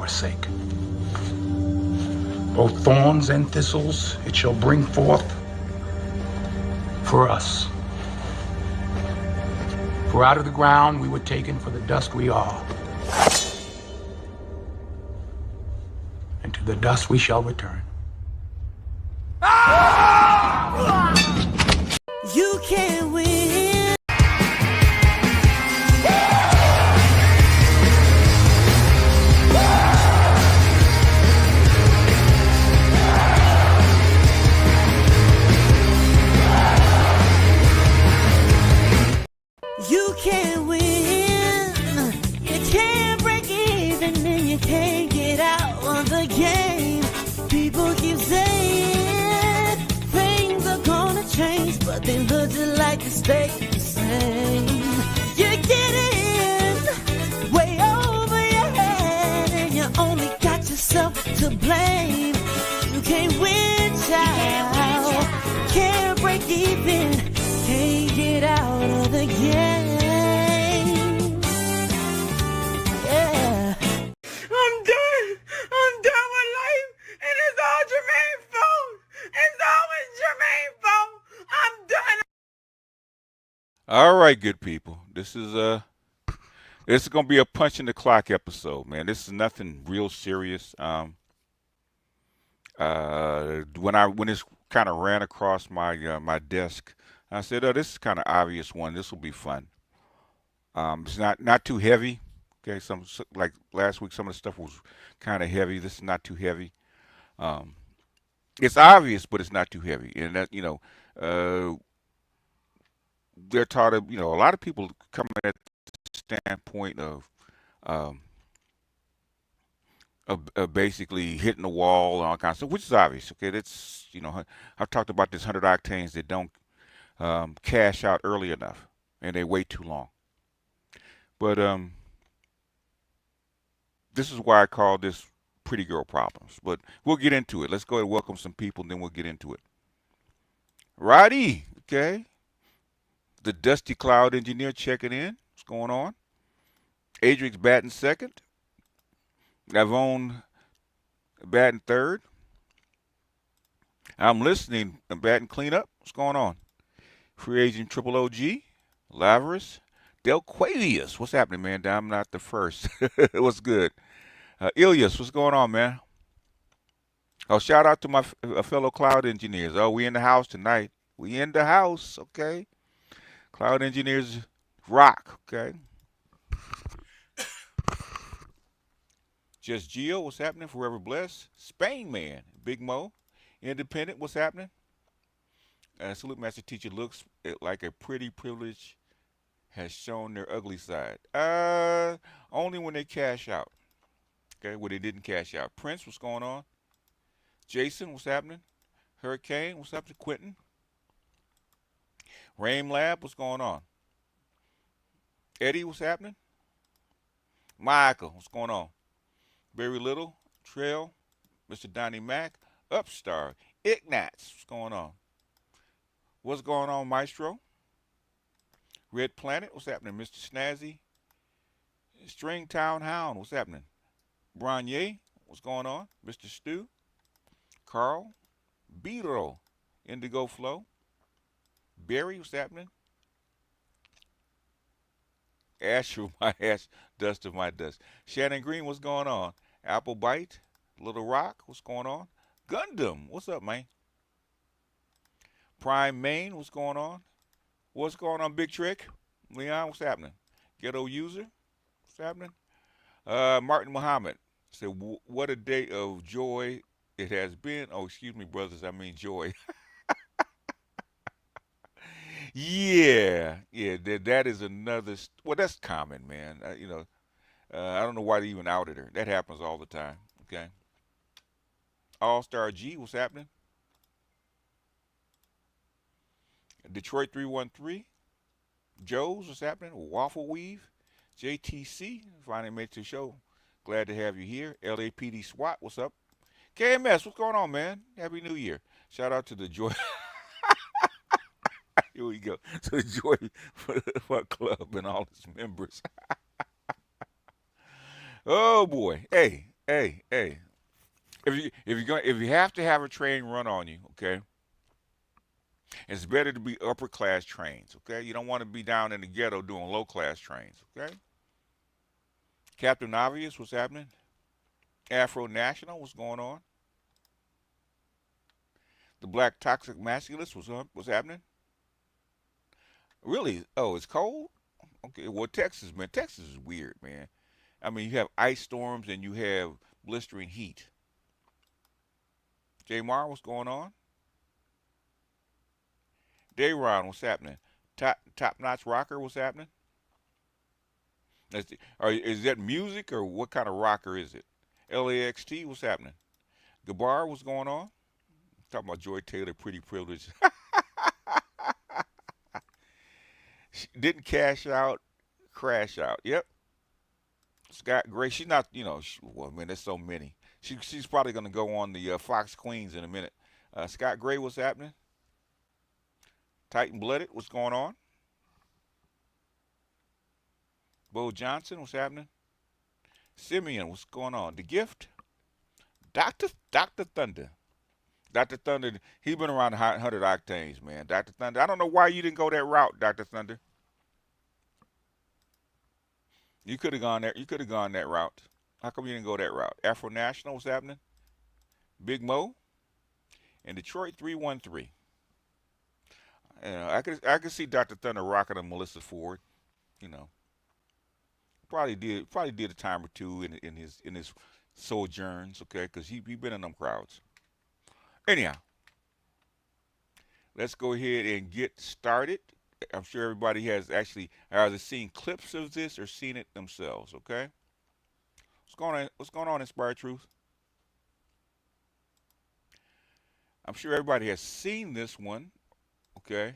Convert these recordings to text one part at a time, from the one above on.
our sake. Both thorns and thistles it shall bring forth for us. For out of the ground we were taken, for the dust we are. And to the dust we shall return. You can't win. You can't win. You can't break even, and you can't get out of the game. People keep saying things are gonna change, but they look just like they stay the same. You're getting way over your head, and you only got yourself to blame. You can't win, child. Can't break even, can't get out of the game. Yeah. I'm done. I'm done with life, and it's all Jermaine's fault. It's always Jermaine's fault. I'm done. All right, good people. This is gonna be a punch in the clock episode, man. This is nothing real serious. When this kind of ran across my my desk, I said, "Oh, this is kind of obvious one. This will be fun." It's not too heavy. Okay, like last week, some of the stuff was kind of heavy. This is not too heavy. It's obvious, but it's not too heavy, and that they're taught of a lot of people coming at the standpoint of basically hitting the wall and all kinds of stuff, which is obvious. Okay, that's I've talked about this 100 octanes that don't cash out early enough and they wait too long. But this is why I call this pretty girl problems. But we'll get into it. Let's go ahead and welcome some people, and then we'll get into it. Roddy, okay. The Dusty Cloud Engineer checking in. What's going on? Adric's batting second. Gavone batting third. I'm listening and batting cleanup. What's going on? Free agent Triple OG. Laveris. Delquavius. What's happening, man? I'm not the first. What's good? Ilias, what's going on, man? Oh, shout out to my fellow cloud engineers. Oh, we in the house tonight. We in the house, okay? Cloud engineers rock, okay? Just Geo, what's happening? Forever Blessed. Spain Man, Big Mo. Independent, what's happening? Salute Master Teacher looks like a pretty privilege has shown their ugly side. Only when they cash out. Okay, when they didn't cash out. Prince, what's going on? Jason, what's happening? Hurricane, what's happening? Quentin. Rain Lab, what's going on? Eddie, what's happening? Michael, what's going on? Very Little, Trail, Mr. Donnie Mack, Upstart, Ignatz, what's going on? What's going on, Maestro? Red Planet, what's happening? Mr. Snazzy, Stringtown Hound, what's happening? Branye, what's going on? Mr. Stu, Carl, Biro, Indigo Flow, Barry, what's happening? Ash of my ash, dust of my dust. Shannon Green, what's going on? Apple Bite, Little Rock, what's going on? Gundam, what's up, man? Prime Main, what's going on? What's going on, Big Trick? Leon, what's happening? Ghetto User, what's happening? Martin Muhammad said, what a day of joy it has been. Oh, excuse me, brothers, I mean joy. Yeah, that is another. Well, that's common, man. I don't know why they even outed her. That happens all the time. Okay. All Star G, what's happening? Detroit 313, Joe's, what's happening? Waffle Weave, JTC, finally made it to the show. Glad to have you here. LAPD SWAT, what's up? KMS, what's going on, man? Happy New Year. Shout out to the Joy. Here we go. To the Joy Fuck Club and all its members. Oh, boy. Hey, Hey. If you have to have a train run on you, okay, it's better to be upper class trains, okay? You don't want to be down in the ghetto doing low class trains, okay? Captain Obvious, what's happening? Afro National, what's going on? The Black Toxic Masculist, what's happening? Really? Oh, it's cold? Okay, well, Texas, man. Texas is weird, man. I mean, you have ice storms and you have blistering heat. J Mar, what's going on? Dayron, what's happening? Top Notch Rocker, what's happening? Is that music or what kind of rocker is it? LAXT, what's happening? Gabar, what's going on? Talking about Joy Taylor, pretty privilege. She didn't cash out, crash out. Yep. Scott Gray, she's not, well, man, there's so many. She's probably going to go on the Fox Queens in a minute. Scott Gray, what's happening? Titan Blooded, what's going on? Bo Johnson, what's happening? Simeon, what's going on? The Gift, Doctor Thunder. Dr. Thunder, he's been around 100 octanes, man. Dr. Thunder, I don't know why you didn't go that route, Dr. Thunder. You could have gone there. You could have gone that route. How come you didn't go that route? Afro National, what's happening? Big Mo in Detroit 313. I could see Dr. Thunder rocking a Melissa Ford. You know, probably did a time or two in his sojourns. Okay, because he been in them crowds. Anyhow, let's go ahead and get started. I'm sure everybody has actually either seen clips of this or seen it themselves. Okay, what's going on, Inspired Truth? I'm sure everybody has seen this one. Okay,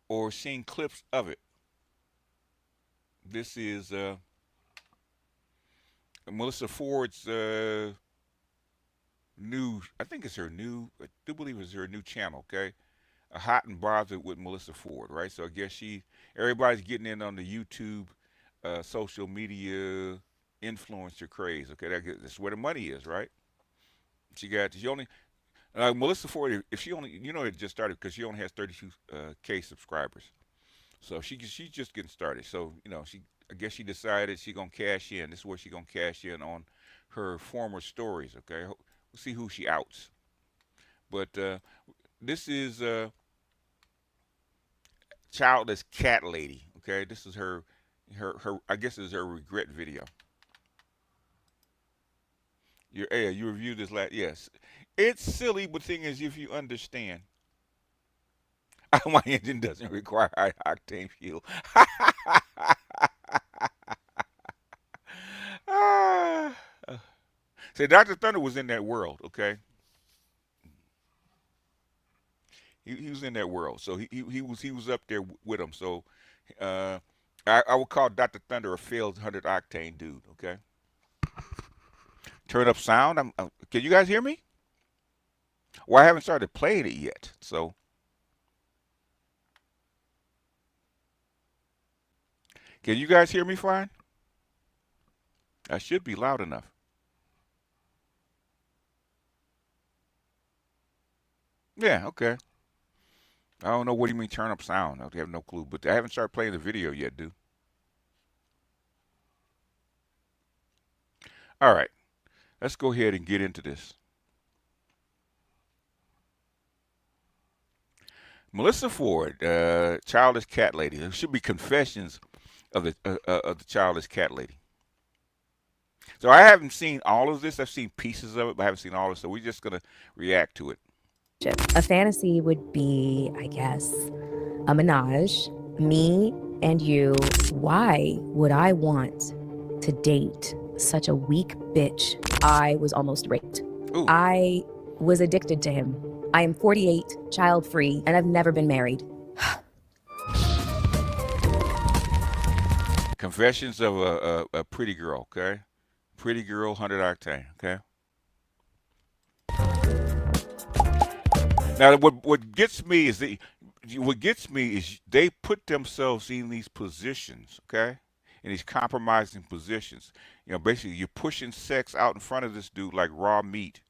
or seen clips of it. This is Melissa Ford's new. I think it's her new. I do believe it's her new channel. Okay, Hot and Bothered with Melissa Ford. Right. So I guess everybody's getting in on the YouTube, social media influencer craze. Okay, that's where the money is. Right. She only. Melissa Ford, if she only, it just started because she only has 32K subscribers. So she's just getting started. So I guess she decided she's gonna cash in. This is where she's gonna cash in on her former stories. Okay, we'll see who she outs. But this is Childless Cat Lady. Okay, this is her. I guess this is her regret video. You reviewed this last. Yes, it's silly, but thing is, if you understand. My engine doesn't require high octane fuel. Say, Dr. Thunder was in that world, okay? He was in that world, so he was up there with him. So I would call Dr. Thunder a failed 100 octane dude, okay? Turn up sound. Can you guys hear me? Well, I haven't started playing it yet, so. Can you guys hear me fine? I should be loud enough. Yeah, okay. I don't know what do you mean turn up sound. I have no clue, but I haven't started playing the video yet, dude. All right, let's go ahead and get into this. Melissa Ford, Childless Cat Lady. There should be confessions of the Childless Cat Lady. So I haven't seen all of this. I've seen pieces of it, but I haven't seen all of it. So we're just gonna react to it. A fantasy would be, I guess, a menage, me and you. Why would I want to date such a weak bitch? I was almost raped. Ooh. I was addicted to him. I am 48, child-free, and I've never been married. Confessions of a pretty girl, okay? Pretty girl, 100 octane, okay? Now, what gets me is they put themselves in these positions, okay? In these compromising positions. You know, basically you're pushing sex out in front of this dude like raw meat,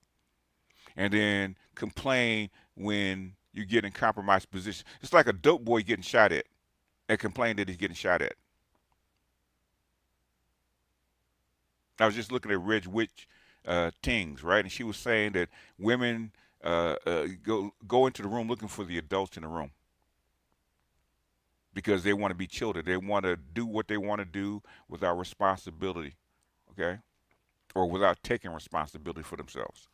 and then complain when you get in compromised position. It's like a dope boy getting shot at and complain that he's getting shot at. I was just looking at Reg Witch Tings, right? And she was saying that women go into the room looking for the adults in the room because they want to be children. They want to do what they want to do without responsibility, okay? Or without taking responsibility for themselves.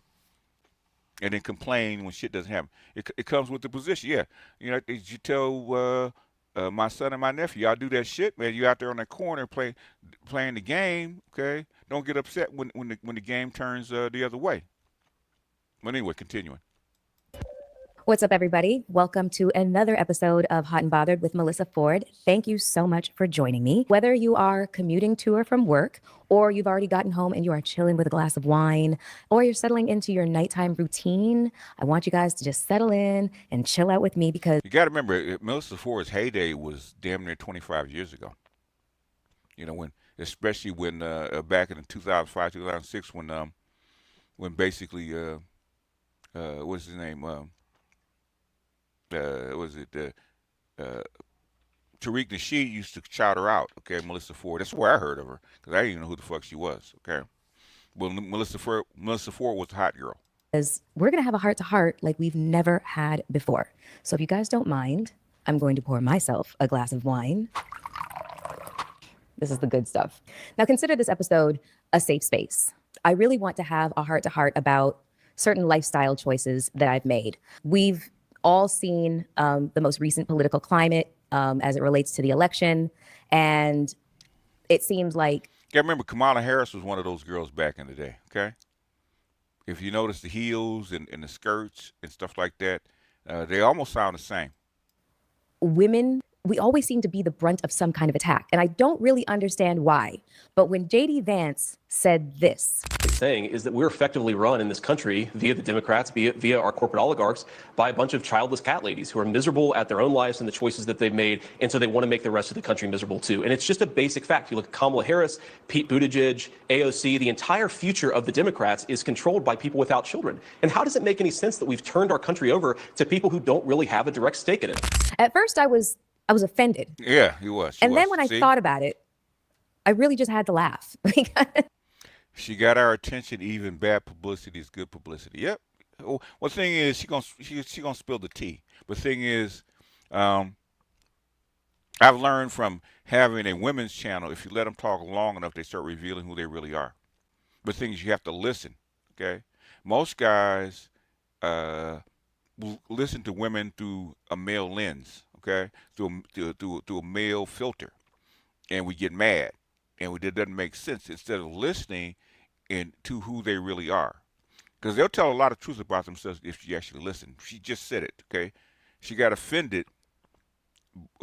And then complain when shit doesn't happen. It comes with the position, yeah. You know, you tell my son and my nephew, y'all do that shit, man. You out there on that corner playing the game, okay? Don't get upset when the game turns the other way. But anyway, continuing. What's up, everybody? Welcome to another episode of Hot and Bothered with Melissa Ford. Thank you so much for joining me. Whether you are commuting to or from work, or you've already gotten home and you are chilling with a glass of wine, or you're settling into your nighttime routine, I want you guys to just settle in and chill out with me because you got to remember, Melissa Ford's heyday was damn near 25 years ago. You know, especially when back in 2005, 2006, when basically what's his name? Tariq Nasheed used to shout her out, okay, Melissa Ford. That's where I heard of her, because I didn't even know who the fuck she was, okay? Well, Melissa Ford was the hot girl. We're going to have a heart-to-heart like we've never had before. So if you guys don't mind, I'm going to pour myself a glass of wine. This is the good stuff. Now, consider this episode a safe space. I really want to have a heart-to-heart about certain lifestyle choices that I've made. We've all seen the most recent political climate as it relates to the election. And it seems like... Yeah, remember Kamala Harris was one of those girls back in the day, okay? If you notice the heels and the skirts and stuff like that, they almost sound the same. Women, we always seem to be the brunt of some kind of attack. And I don't really understand why. But when J.D. Vance said this... saying is that we're effectively run in this country via the Democrats, via our corporate oligarchs, by a bunch of childless cat ladies who are miserable at their own lives and the choices that they've made, and so they want to make the rest of the country miserable too. And it's just a basic fact. You look at Kamala Harris, Pete Buttigieg, AOC, the entire future of the Democrats is controlled by people without children. And how does it make any sense that we've turned our country over to people who don't really have a direct stake in it? At first, I was offended. Yeah, he was. And then when I thought about it, I really just had to laugh. She got our attention. Even bad publicity is good publicity. Yep. Well, the thing is, she gonna spill the tea. But the thing is, I've learned from having a women's channel. If you let them talk long enough, they start revealing who they really are. But the thing is, you have to listen. Okay. Most guys listen to women through a male lens. Okay, through a male filter, and we get mad, and it doesn't make sense. Instead of listening to who they really are, because they'll tell a lot of truth about themselves if you actually listen. She just said it, okay? She got offended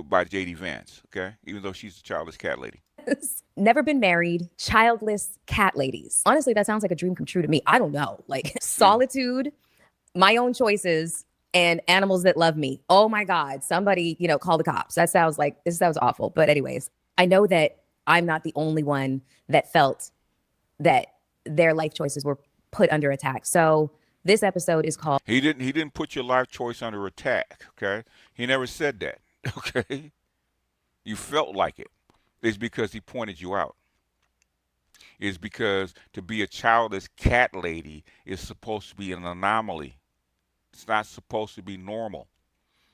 by J.D. Vance, okay? Even though she's a childless cat lady. Never been married, childless cat ladies. Honestly, that sounds like a dream come true to me. I don't know, like solitude, my own choices, and animals that love me. Oh my God, somebody, call the cops. This sounds awful. But anyways, I know that I'm not the only one that felt that their life choices were put under attack. So this episode is called... He didn't put your life choice under attack, okay? He never said that, okay? You felt like it. It's because he pointed you out. It's because to be a childless cat lady is supposed to be an anomaly. It's not supposed to be normal.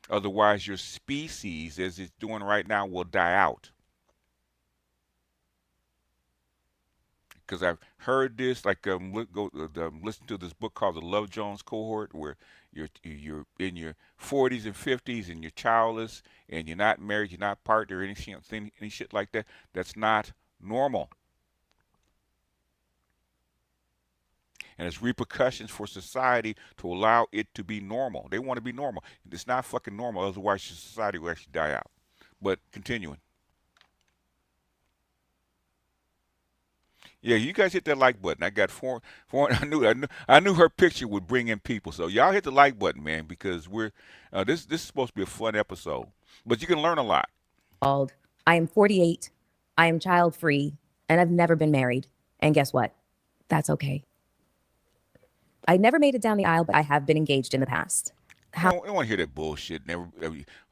Otherwise, your species, as it's doing right now, will die out. Because I've heard this, like listen to this book called The Love Jones Cohort, where you're in your 40s and 50s and you're childless and you're not married, you're not partnered or any shit like that. That's not normal. And it's repercussions for society to allow it to be normal. They want to be normal. It's not fucking normal, otherwise society will actually die out. But continuing. Yeah, you guys hit that like button. I got four. I knew her picture would bring in people. So y'all hit the like button, man, because we're this is supposed to be a fun episode. But you can learn a lot. I am 48. I am child free, and I've never been married. And guess what? That's okay. I never made it down the aisle, but I have been engaged in the past. I don't want to hear that bullshit.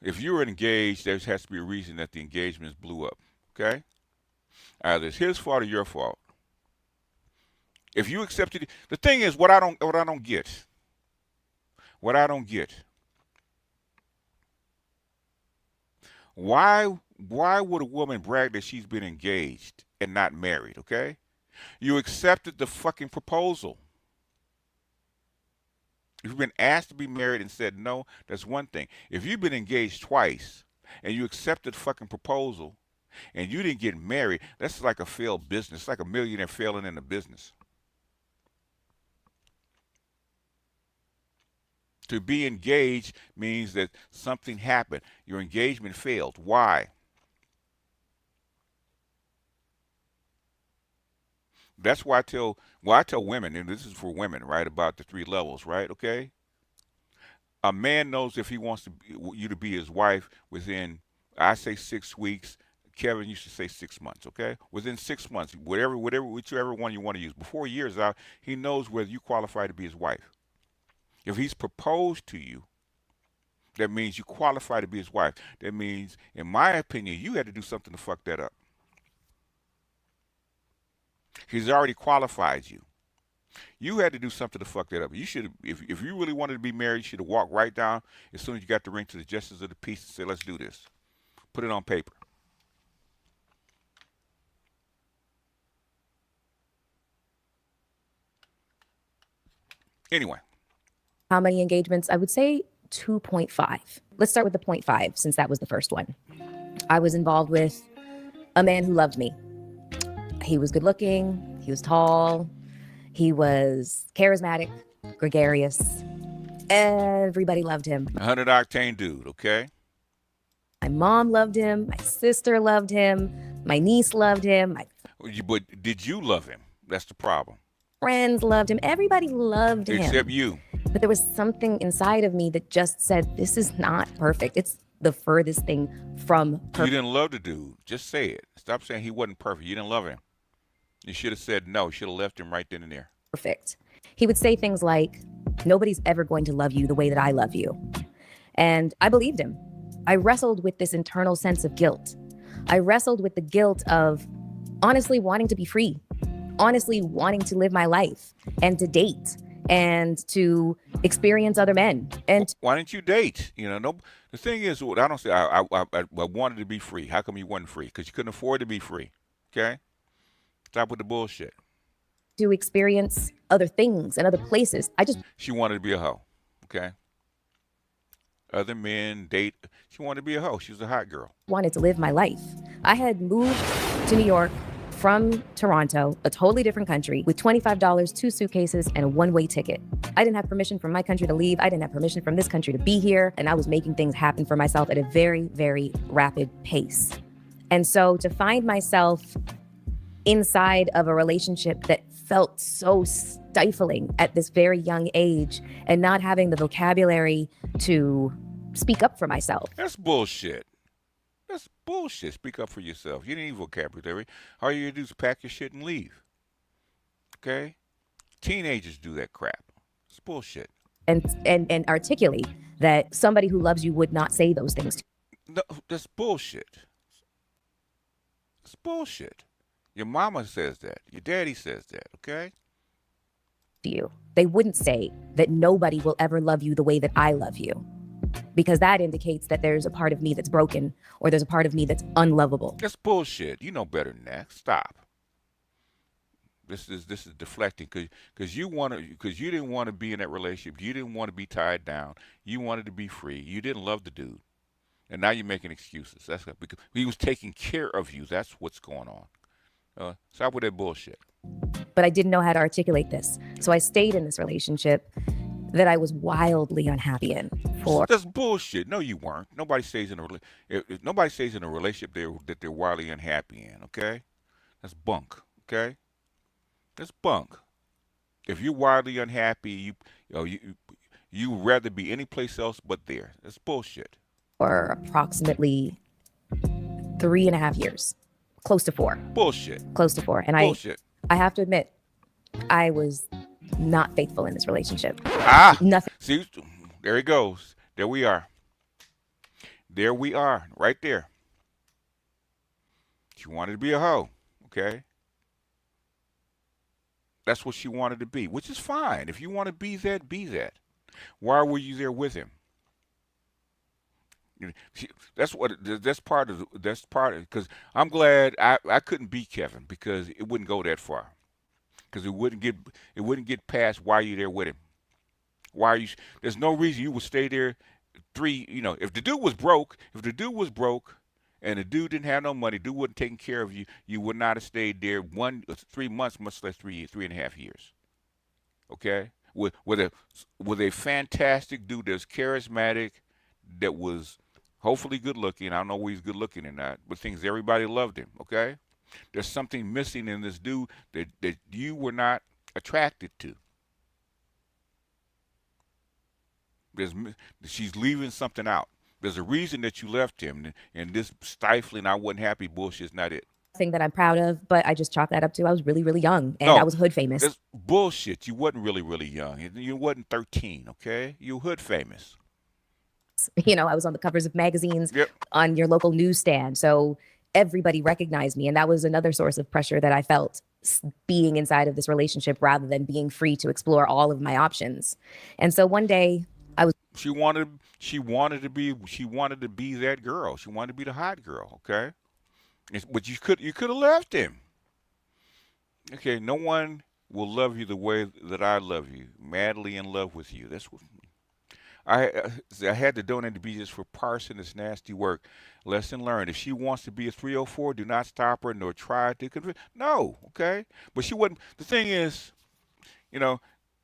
If you were engaged, there has to be a reason that the engagement blew up. Okay? Either it's his fault or your fault. If you accepted it, the thing is, what I don't get. Why would a woman brag that she's been engaged and not married? Okay? You accepted the fucking proposal. If you've been asked to be married and said no, that's one thing. If you've been engaged twice and you accepted the fucking proposal and you didn't get married, that's like a failed business. It's like a millionaire failing in the business. To be engaged means that something happened. Your engagement failed. Why? That's why I tell women, and this is for women, right, about the 3 levels, right? Okay? A man knows if he wants you to be his wife within, I say 6 weeks. Kevin used to say 6 months, okay? Within 6 months, whichever one you want to use. Before a year is out, he knows whether you qualify to be his wife. If he's proposed to you, that means you qualify to be his wife. That means, in my opinion, you had to do something to fuck that up. He's already qualified you. You had to do something to fuck that up. You should, if you really wanted to be married, you should have walked right down as soon as you got the ring to the justice of the peace and said, let's do this. Put it on paper. Anyway. How many engagements? I would say 2.5. Let's start with the 0.5 since that was the first one. I was involved with a man who loved me. He was good looking. He was tall. He was charismatic, gregarious. Everybody loved him. 100 octane dude, okay? My mom loved him. My sister loved him. My niece loved him. My But did you love him? That's the problem. friends loved him. Everybody loved him. Except you. But there was something inside of me that just said, this is not perfect. It's the furthest thing from perfect. You didn't love the dude. Just say it. Stop saying he wasn't perfect. You didn't love him. You should have said no. You should have left him right then and there. Perfect. He would say things like, nobody's ever going to love you the way that I love you. And I believed him. I wrestled with this internal sense of guilt. I wrestled with the guilt of honestly wanting to be free, honestly wanting to live my life and to date and to experience other men. And why didn't you date? You know, no. The thing is, I don't say I wanted to be free. How come you wasn't free? Because you couldn't afford to be free. Okay? Stop with the bullshit. to experience other things and other places. She wanted to be a hoe. Okay? Other men date. She wanted to be a hoe. She was a hot girl. Wanted to live my life. I had moved to New York from Toronto, a totally different country, with $25, 2 suitcases, and a one-way ticket. I didn't have permission from my country to leave. I didn't have permission from this country to be here. And I was making things happen for myself at a very, very rapid pace. And so to find myself inside of a relationship that felt so stifling at this very young age and not having the vocabulary to speak up for myself. That's bullshit. That's bullshit. Speak up for yourself. You didn't need vocabulary. All you do is pack your shit and leave. Okay? Teenagers do that crap. It's bullshit. And articulate that somebody who loves you would not say those things to you. No, that's bullshit. It's bullshit. Your mama says that. Your daddy says that, okay? You. They wouldn't say that nobody will ever love you the way that I love you, because that indicates that there's a part of me that's broken or there's a part of me that's unlovable. That's bullshit. You know better than that. Stop. This is deflecting because you didn't want to be in that relationship. You didn't want to be tied down. You wanted to be free. You didn't love the dude, and now you're making excuses. That's because he was taking care of you. That's what's going on. Stop with that bullshit. But I didn't know how to articulate this, so I stayed in this relationship that I was wildly unhappy in for. That's bullshit. No, you weren't. Nobody stays in a if nobody stays in a relationship that they're wildly unhappy in. Okay, that's bunk. Okay, that's bunk. If you're wildly unhappy, you rather be any place else but there. That's bullshit. For approximately 3.5 years, close to 4. Bullshit. Close to 4, and bullshit. I have to admit, I was not faithful in this relationship. Nothing. See, there he goes. There we are. There we are, right there. She wanted to be a hoe, okay? That's what she wanted to be, which is fine. If you want to be that, be that. Why were you there with him? That's what. That's part of. Because I'm glad I couldn't be Kevin because it wouldn't go that far. Because it wouldn't get past why you there with him. Why are you? There's no reason you would stay there. If the dude was broke, and the dude didn't have no money, dude wasn't taking care of you, you would not have stayed there 3 months, much less 3.5 years. Okay, with a fantastic dude that's charismatic, that was hopefully good looking. I don't know whether he's good looking or not, but things everybody loved him. Okay, there's something missing in this dude that you were not attracted to. She's leaving something out. There's a reason that you left him, and this stifling, I wasn't happy bullshit is not it. Thing that I'm proud of, but I just chalk that up to I was really, really young, and No, I was hood famous. That's bullshit. You wasn't really, really young. You wasn't 13, okay? You hood famous. I was on the covers of magazines, Yep. on your local newsstand, so everybody recognized me, and that was another source of pressure that I felt being inside of this relationship rather than being free to explore all of my options. And so one day She wanted to be that girl. She wanted to be the hot girl, okay? But you could have left him. Okay, no one will love you the way that I love you, madly in love with you. That's what I had to donate to be just for parsing this nasty work. Lesson learned. If she wants to be a 304, do not stop her nor try to convince. No, okay? But she wasn't. The thing is, you know,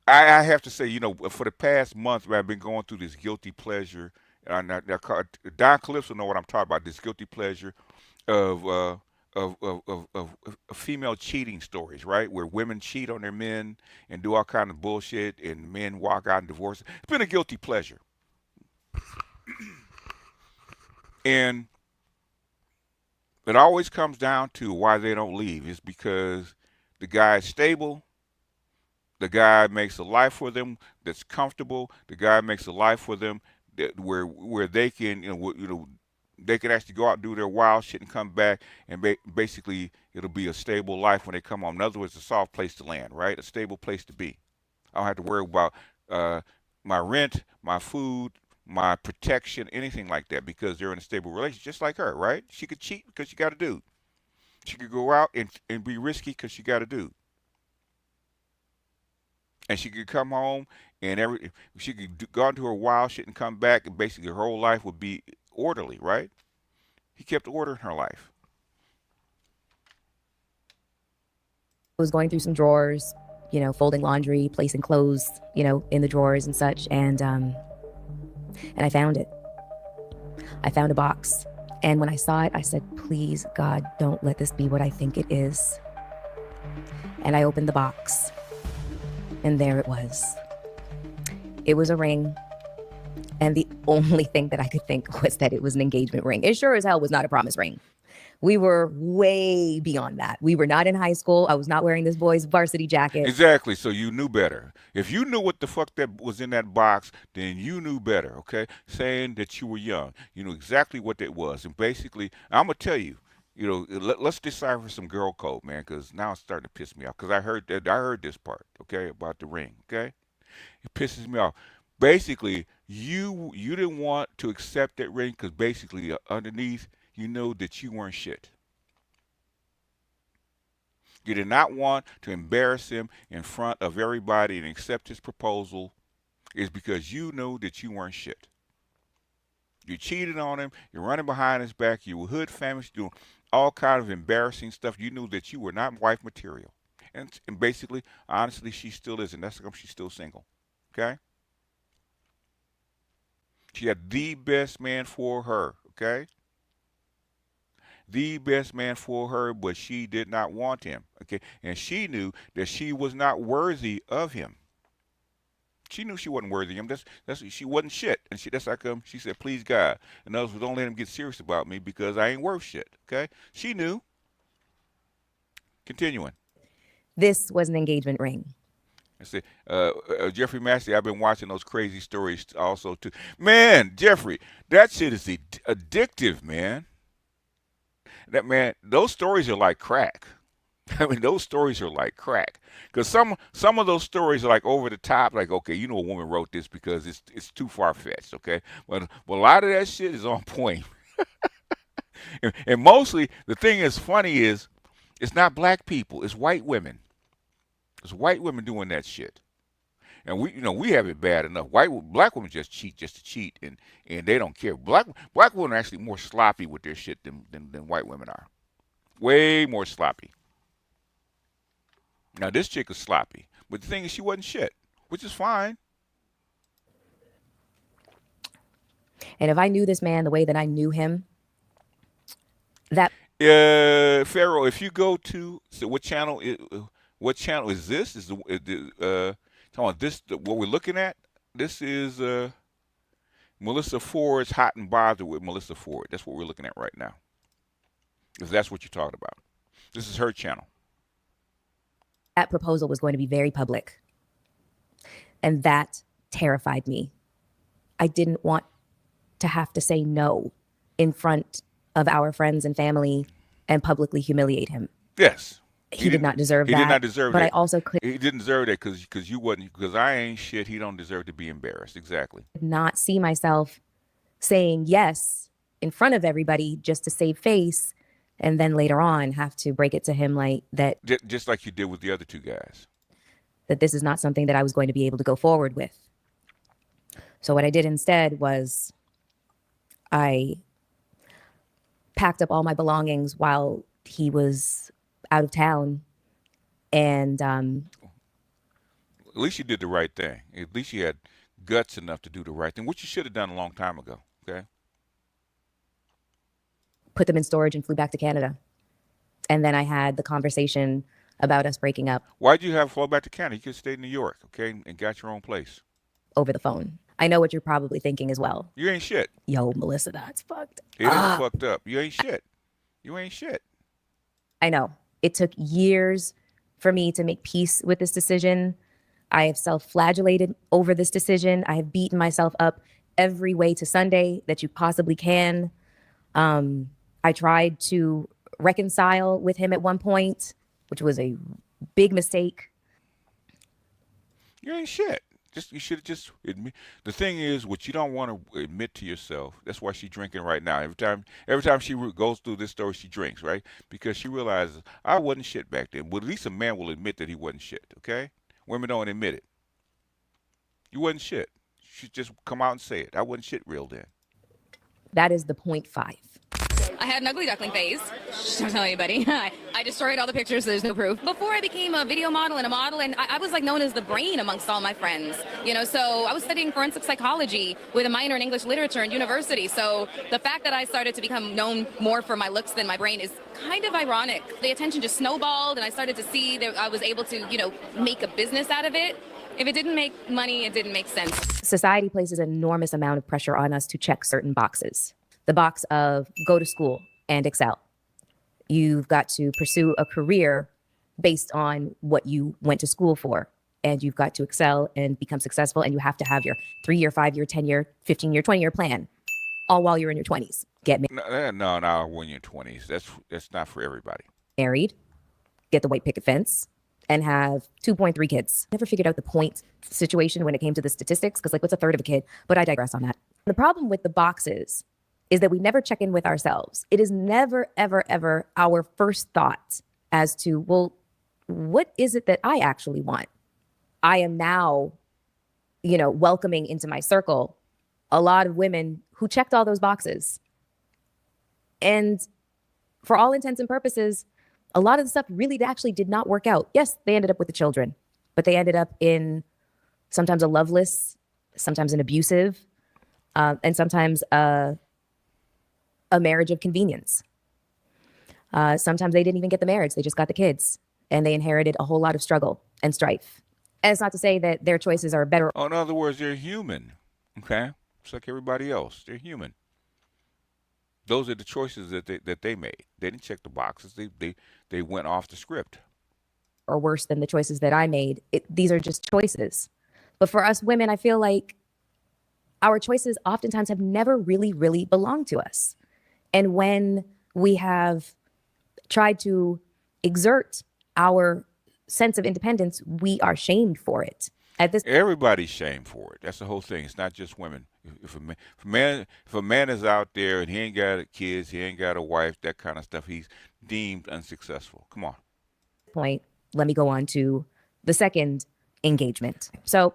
I have to say, for the past month, I've been going through this guilty pleasure. Don Calypso know what I'm talking about. This guilty pleasure of female cheating stories, right? Where women cheat on their men and do all kind of bullshit, and men walk out and divorce. It's been a guilty pleasure, and it always comes down to why they don't leave. It's because the guy's stable. The guy makes a life for them that's comfortable. The guy makes a life for them that where they can they can actually go out and do their wild shit and come back, and basically it'll be a stable life when they come home. In other words, a soft place to land, right? A stable place to be. I don't have to worry about my rent, my food, my protection, anything like that, because they're in a stable relationship, just like her, right? She could cheat because she got a dude. She could go out and be risky because she got a dude. And she could come home and she could go into her wild shit and come back, and basically her whole life would be orderly, right? He kept order in her life. I was going through some drawers, folding laundry, placing clothes, in the drawers and such, and I found it. I found a box, and when I saw it, I said, "Please, God, don't let this be what I think it is." And I opened the box. And there it was. It was a ring. And the only thing that I could think was that it was an engagement ring. It sure as hell was not a promise ring. We were way beyond that. We were not in high school. I was not wearing this boy's varsity jacket. Exactly. So you knew better. If you knew what the fuck that was in that box, then you knew better, okay? Saying that you were young. You knew exactly what that was. And basically, I'm going to tell you, let's decipher some girl code, man, because now it's starting to piss me off. Because I heard this part, okay, about the ring, okay? It pisses me off. Basically, you didn't want to accept that ring because basically underneath, you know that you weren't shit. You did not want to embarrass him in front of everybody and accept his proposal. Is because you knew that you weren't shit. You cheated on him. You're running behind his back. You were hood famous, doing all kind of embarrassing stuff. You knew that you were not wife material. And basically, honestly, she still isn't. That's because she's still single. Okay? She had the best man for her. Okay? The best man for her, but she did not want him. Okay? And she knew that she was not worthy of him. She knew she wasn't worthy of him. She wasn't shit. And that's like she said, "Please God." In other words, don't let him get serious about me because I ain't worth shit. Okay? She knew. Continuing. This was an engagement ring. I say, Jeffrey Massey, I've been watching those crazy stories also too. Man, Jeffrey, that shit is addictive, man. Those stories are like crack. I mean, those stories are like crack. Because some of those stories are like over the top. Like, okay, you know, a woman wrote this because it's too far fetched. Okay, but a lot of that shit is on point. and mostly, the thing that's funny is, it's not black people. It's white women. It's white women doing that shit. And we have it bad enough. Black women just cheat just to cheat, and they don't care. Black women are actually more sloppy with their shit than white women are. Way more sloppy. Now this chick is sloppy, but the thing is, she wasn't shit, which is fine. And if I knew this man the way that I knew him, that Pharaoh, if you go to what channel is this? Is what we're looking at? This is Melissa Ford's Hot and Bothered with Melissa Ford. That's what we're looking at right now. If that's what you're talking about. This is her channel. that proposal was going to be very public. And that terrified me. I didn't want to have to say no in front of our friends and family and publicly humiliate him. Yes. He did not deserve that. He did not deserve but that. I also could He didn't deserve that because you wasn't, because I ain't shit. He don't deserve to be embarrassed. Exactly. not see myself saying yes in front of everybody just to save face, and then later on have to break it to him like that, Just like you did with the other two guys. that this is not something that I was going to be able to go forward with. So what I did instead was I packed up all my belongings while he was out of town, and At least you did the right thing. At least you had guts enough to do the right thing, which you should have done a long time ago. Okay. put them in storage and flew back to Canada. And then I had the conversation about us breaking up Why'd you have flow back to Canada? You could have stayed in New York, okay, and got your own place. over the phone. I know what you're probably thinking as well. You ain't shit. Yo, Melissa, that's fucked. It is fucked up. You ain't shit. You ain't shit. I know. It took years for me to make peace with this decision. I have self-flagellated over this decision. I have beaten myself up every way to Sunday that you possibly can. I tried to reconcile with him at one point, which was a big mistake. You ain't shit. You should have just admit. The thing is, what you don't want to admit to yourself. That's why she's drinking right now. Every time she goes through this story, she drinks, right? Because she realizes I wasn't shit back then. Well, at least a man will admit that he wasn't shit. Okay? Women don't admit it. You wasn't shit. You should just come out and say it. I wasn't shit real then. That is the 0.5. I had an ugly duckling phase. Shh, don't tell anybody. I destroyed all the pictures, so there's no proof. Before I became a video model and a model, and I was like known as the brain amongst all my friends. You know, so I was studying forensic psychology with a minor in English literature in university. So the fact that I started to become known more for my looks than my brain is kind of ironic. The attention just snowballed, and I started to see that I was able to, you know, make a business out of it. If it didn't make money, it didn't make sense. Society places an enormous amount of pressure on us to check certain boxes. The box of go to school and excel. You've got to pursue a career based on what you went to school for. And you've got to excel and become successful. And you have to have your 3-year, 5-year, 10-year, 15-year, 20-year plan, all while you're in your 20s. Get No, when you're 20s. That's not for everybody. married, get the white picket fence, and have 2.3 kids. Never figured out the point situation when it came to the statistics, because like, what's a third of a kid? But I digress on that. The problem with the boxes is that we never check in with ourselves. It is never, ever, ever our first thought as to, well, what is it that I actually want? I am now, welcoming into my circle a lot of women who checked all those boxes. And for all intents and purposes, a lot of the stuff really actually did not work out. Yes, they ended up with the children, but they ended up in sometimes a loveless, sometimes an abusive, and sometimes a marriage of convenience. Sometimes they didn't even get the marriage. They just got the kids, and they inherited a whole lot of struggle and strife. And it's not to say that their choices are better. Oh, in other words, they're human. Okay? Just like everybody else. They're human. Those are the choices that they made. They didn't check the boxes. They went off the script. or worse than the choices that I made. These are just choices. But for us women, I feel like our choices oftentimes have never really, really belonged to us. And when we have tried to exert our sense of independence, we are shamed for it. At this Everybody's shamed for it. That's the whole thing. It's not just women. If a man is out there and he ain't got kids, he ain't got a wife, that kind of stuff, he's deemed unsuccessful. Come on. point, let me go on to the second engagement. So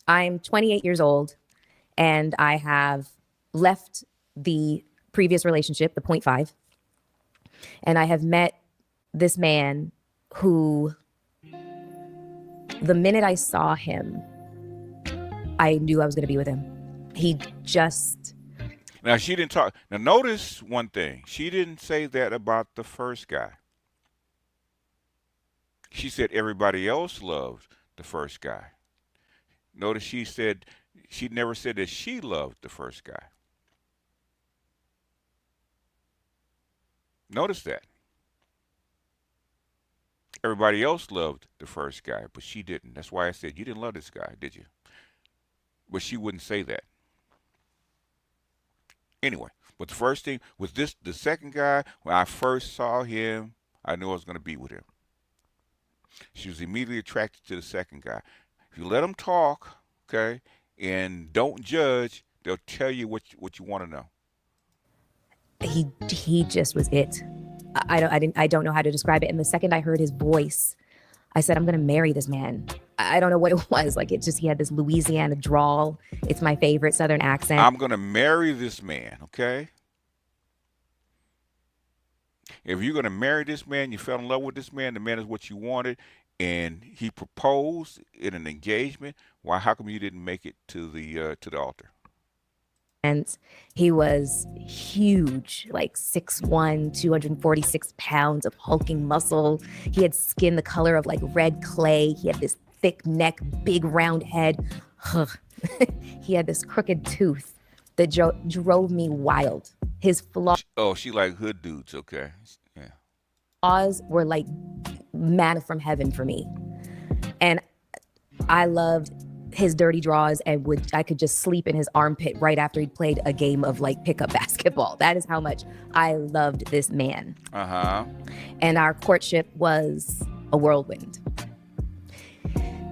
I'm 28 years old and I have left the previous relationship, the 0.5, and I have met this man who, the minute I saw him, I knew I was going to be with him. He just... Now, she didn't talk. Now, notice one thing. She didn't say that about the first guy. She said everybody else loved the first guy. Notice she never said that she loved the first guy. Notice that. Everybody else loved the first guy, but she didn't. That's why I said, you didn't love this guy, did you? But she wouldn't say that. Anyway, but the first thing was this, the second guy, when I first saw him, I knew I was going to be with him. She was immediately attracted to the second guy. If you let them talk, okay, and don't judge, they'll tell you what you want to know. He just was it. I don't know how to describe it. And the second I heard his voice, I said, I'm going to marry this man. I don't know what it was. Like, he had this Louisiana drawl. It's my favorite Southern accent. I'm going to marry this man, okay? If you're going to marry this man, you fell in love with this man, the man is what you wanted, and he proposed in an engagement, why, how come you didn't make it to the altar? And he was huge, like 6'1", 246 pounds of hulking muscle. He had skin the color of like red clay. He had this thick neck, big round head. He had this crooked tooth that drove me wild. His flaws... Oh, she like hood dudes, okay. Yeah. Flaws were like manna from heaven for me. And I loved his dirty draws, and I could just sleep in his armpit right after he'd played a game of like pickup basketball. That is how much I loved this man. Uh-huh. And our courtship was a whirlwind.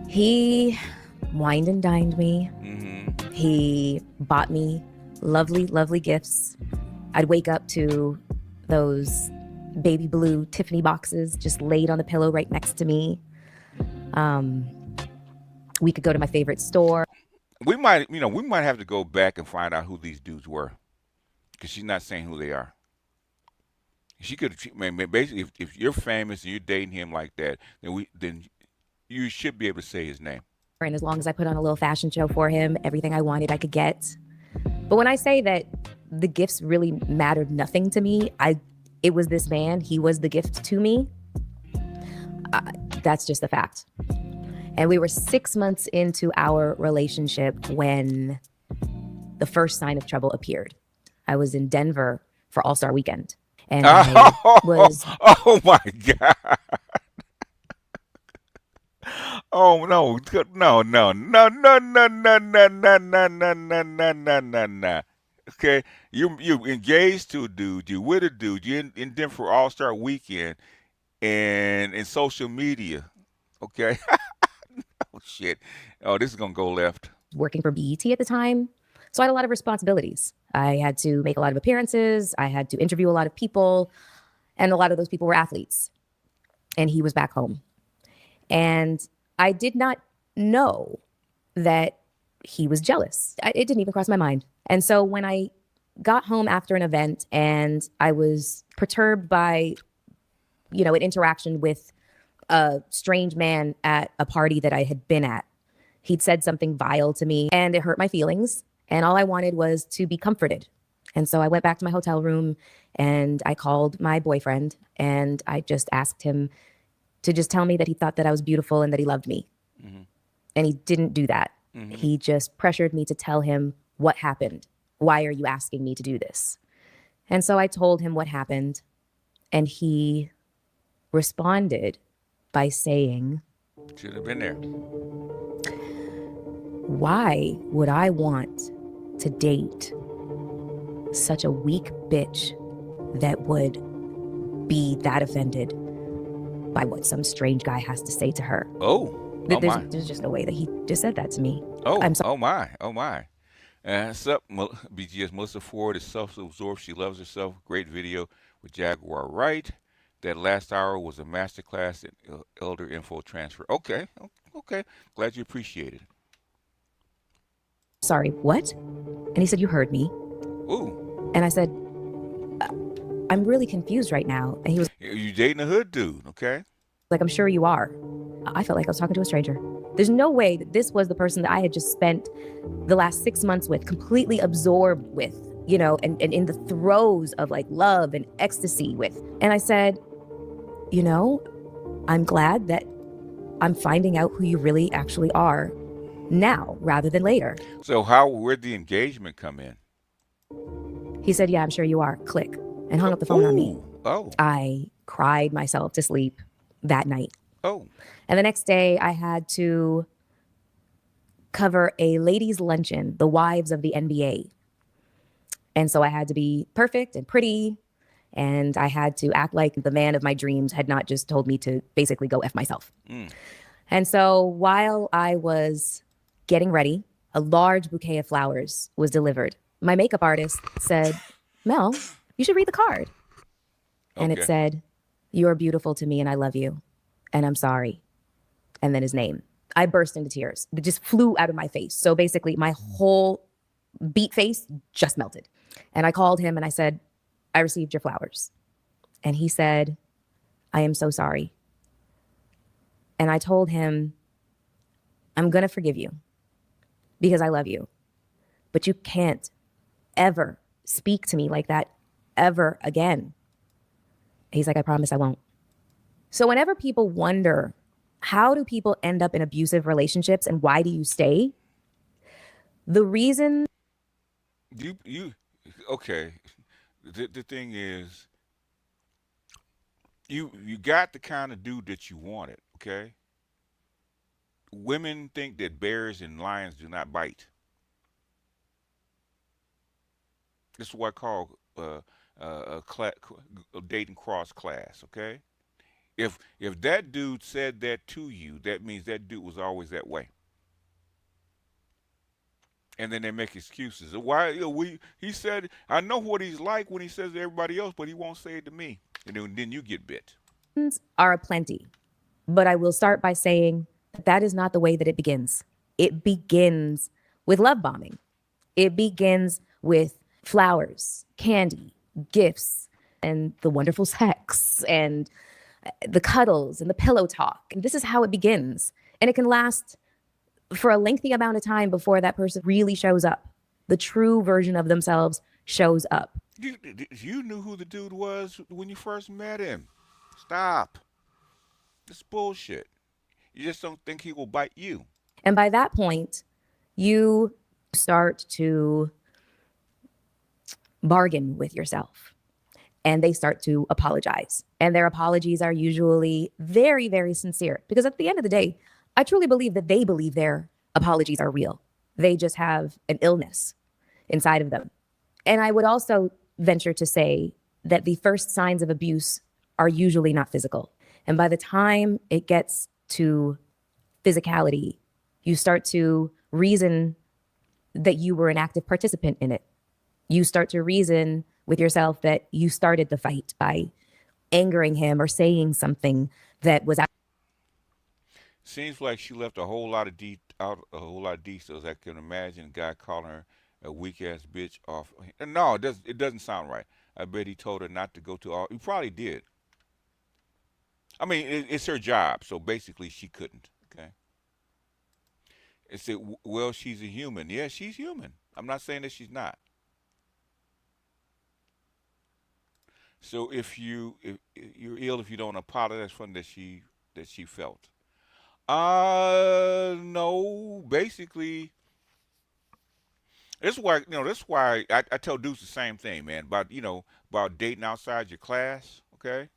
He wined and dined me. Mm-hmm. He bought me lovely, lovely gifts. I'd wake up to those baby blue Tiffany boxes just laid on the pillow right next to me. We could go to my favorite store. We might have to go back and find out who these dudes were, because she's not saying who they are. She could, basically, if you're famous and you're dating him like that, then you should be able to say his name. And as long as I put on a little fashion show for him, everything I wanted I could get. But when I say that the gifts really mattered nothing to me, it was this man. He was the gift to me. That's just a fact. And we were 6 months into our relationship when the first sign of trouble appeared. I was in Denver for All-Star Weekend. And I was... Oh, my God. Oh, no. No. Okay? You engaged to a dude. You with a dude. You're in Denver for All-Star Weekend and in social media. Okay? Oh, shit. Oh, this is going to go left. Working for BET at the time. So I had a lot of responsibilities. I had to make a lot of appearances. I had to interview a lot of people. And a lot of those people were athletes. And he was back home. And I did not know that he was jealous. It didn't even cross my mind. And so when I got home after an event and I was perturbed by, an interaction with a strange man at a party that I had been at. He'd said something vile to me and it hurt my feelings. And all I wanted was to be comforted. And so I went back to my hotel room and I called my boyfriend and I just asked him to just tell me that he thought that I was beautiful and that he loved me. Mm-hmm. And he didn't do that. Mm-hmm. He just pressured me to tell him what happened. Why are you asking me to do this? And so I told him what happened and he responded by saying, Should have been there. why would I want to date such a weak bitch that would be that offended by what some strange guy has to say to her? Oh my. There's just no way that he just said that to me. Oh, I'm sorry. oh my, oh my. What's up, BGS? Melissa Ford is self-absorbed. She loves herself. Great video with Jaguar Wright. That last hour was a masterclass in elder info transfer. Okay, okay. Glad you appreciate it. Sorry, what? And he said, you heard me. Ooh. And I said, I'm really confused right now. And he was You dating a hood dude, okay? like, I'm sure you are. I felt like I was talking to a stranger. There's no way that this was the person that I had just spent the last 6 months with, completely absorbed with, you know, and in the throes of like love and ecstasy with. And I said, you know, I'm glad that I'm finding out who you really actually are now rather than later. So where'd the engagement come in? He said, yeah, I'm sure you are. Click. And hung up the phone on me. Oh. I cried myself to sleep that night. Oh. And the next day I had to cover a ladies' luncheon, the wives of the NBA. And so I had to be perfect and pretty. And I had to act like the man of my dreams had not just told me to basically go F myself. And so while I was getting ready, a large bouquet of flowers was delivered. My makeup artist said, Mel, you should read the card. And it said, you are beautiful to me and I love you. And I'm sorry. And then his name. I burst into tears. It just flew out of my face. So basically my whole beat face just melted. And I called him and I said, I received your flowers. And he said, I am so sorry. And I told him, I'm going to forgive you because I love you. But you can't ever speak to me like that ever again. He's like, I promise I won't. So whenever people wonder, how do people end up in abusive relationships and why do you stay? The reason... Okay. The thing is, you got the kind of dude that you wanted, okay? Women think that bears and lions do not bite. This is what I call a dating cross class, okay? If that dude said that to you, that means that dude was always that way. And then they make excuses. Why? He said, I know what he's like when he says to everybody else, but he won't say it to me. And then you get bit. Are aplenty. But I will start by saying that is not the way that it begins. It begins with love bombing. It begins with flowers, candy, gifts, and the wonderful sex, and the cuddles and the pillow talk. And this is how it begins. And it can last for a lengthy amount of time before that person really shows up. The true version of themselves shows up. You knew who the dude was when you first met him. Stop. This bullshit. You just don't think he will bite you. And by that point, you start to bargain with yourself. And they start to apologize. And their apologies are usually very, very sincere. Because at the end of the day, I truly believe that they believe their apologies are real. They just have an illness inside of them. And I would also venture to say that the first signs of abuse are usually not physical. And by the time it gets to physicality, you start to reason that you were an active participant in it. You start to reason with yourself that you started the fight by angering him or saying something that was out. Seems like she left a whole lot of details. I can imagine a guy calling her a weak ass bitch off. No, it doesn't sound right. I bet he told her not to go to all. He probably did. I mean, it's her job, so basically she couldn't. Okay. It said, well, she's a human. Yeah, she's human. I'm not saying that she's not. So if you're ill, if you don't apologize for that she felt. No, basically, this is why I tell dudes the same thing, man, about dating outside your class, okay?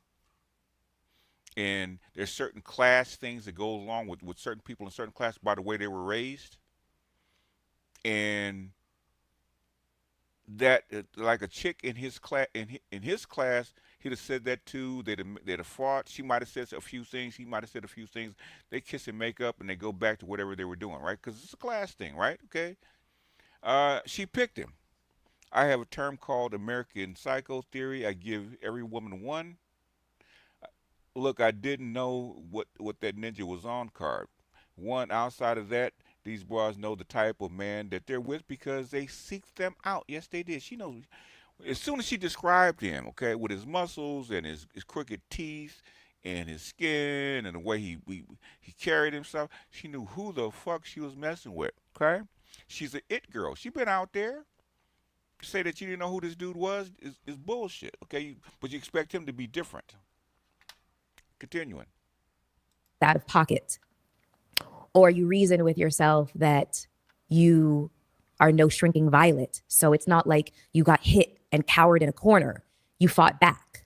And there's certain class things that go along with certain people in certain class by the way they were raised. And that like a chick in his class in his class, he'd have said that too. They'd have fought. She might have said a few things. He might have said a few things. They kiss and make up, and they go back to whatever they were doing, right? Because it's a class thing, right? Okay. She picked him. I have a term called American Psycho Theory. I give every woman one. Look, I didn't know what that ninja was on card. One, outside of that, these bras know the type of man that they're with because they seek them out. Yes, they did. She knows. As soon as she described him, okay, with his muscles and his crooked teeth and his skin and the way he carried himself, she knew who the fuck she was messing with. Okay, she's an it girl. She been out there. Say that you didn't know who this dude was is bullshit. Okay, but you expect him to be different. Continuing. Out of pocket. Or you reason with yourself that you are no shrinking violet. So it's not like you got hit and cowered in a corner. You fought back.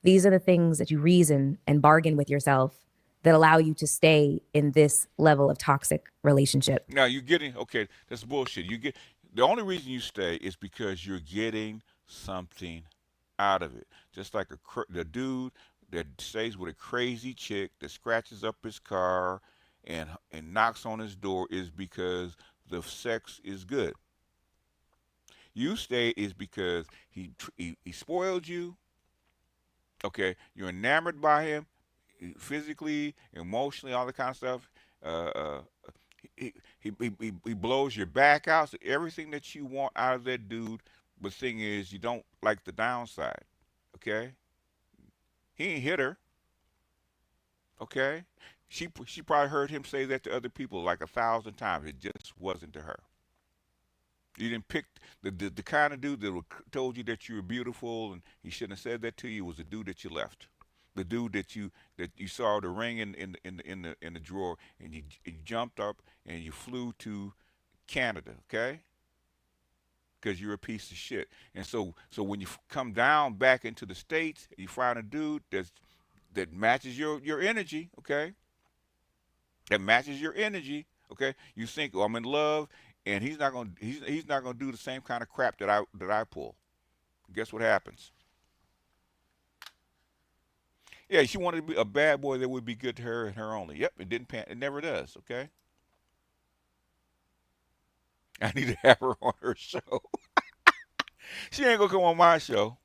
These are the things that you reason and bargain with yourself that allow you to stay in this level of toxic relationship. Now you're getting, okay, that's bullshit. The only reason you stay is because you're getting something out of it. Just like the dude that stays with a crazy chick that scratches up his car and knocks on his door is because the sex is good. You stay is because he spoiled you. Okay, you're enamored by him, physically, emotionally, all that kind of stuff. He blows your back out. So everything that you want out of that dude. But the thing is, you don't like the downside. Okay, he ain't hit her. Okay, she probably heard him say that to other people like 1,000 times. It just wasn't to her. You didn't pick the kind of dude that told you that you were beautiful and he shouldn't have said that to you. Was the dude that you left, the dude that you saw the ring in the drawer and you jumped up and you flew to Canada, okay? Because you're a piece of shit. And so when you come down back into the States, you find a dude that matches your energy, okay? That matches your energy, okay? You think, oh, I'm in love. And he's not gonna do the same kind of crap that I pull. Guess what happens? Yeah, she wanted to be a bad boy that would be good to her and her only. Yep, it didn't pan. It never does. Okay. I need to have her on her show. She ain't gonna come on my show.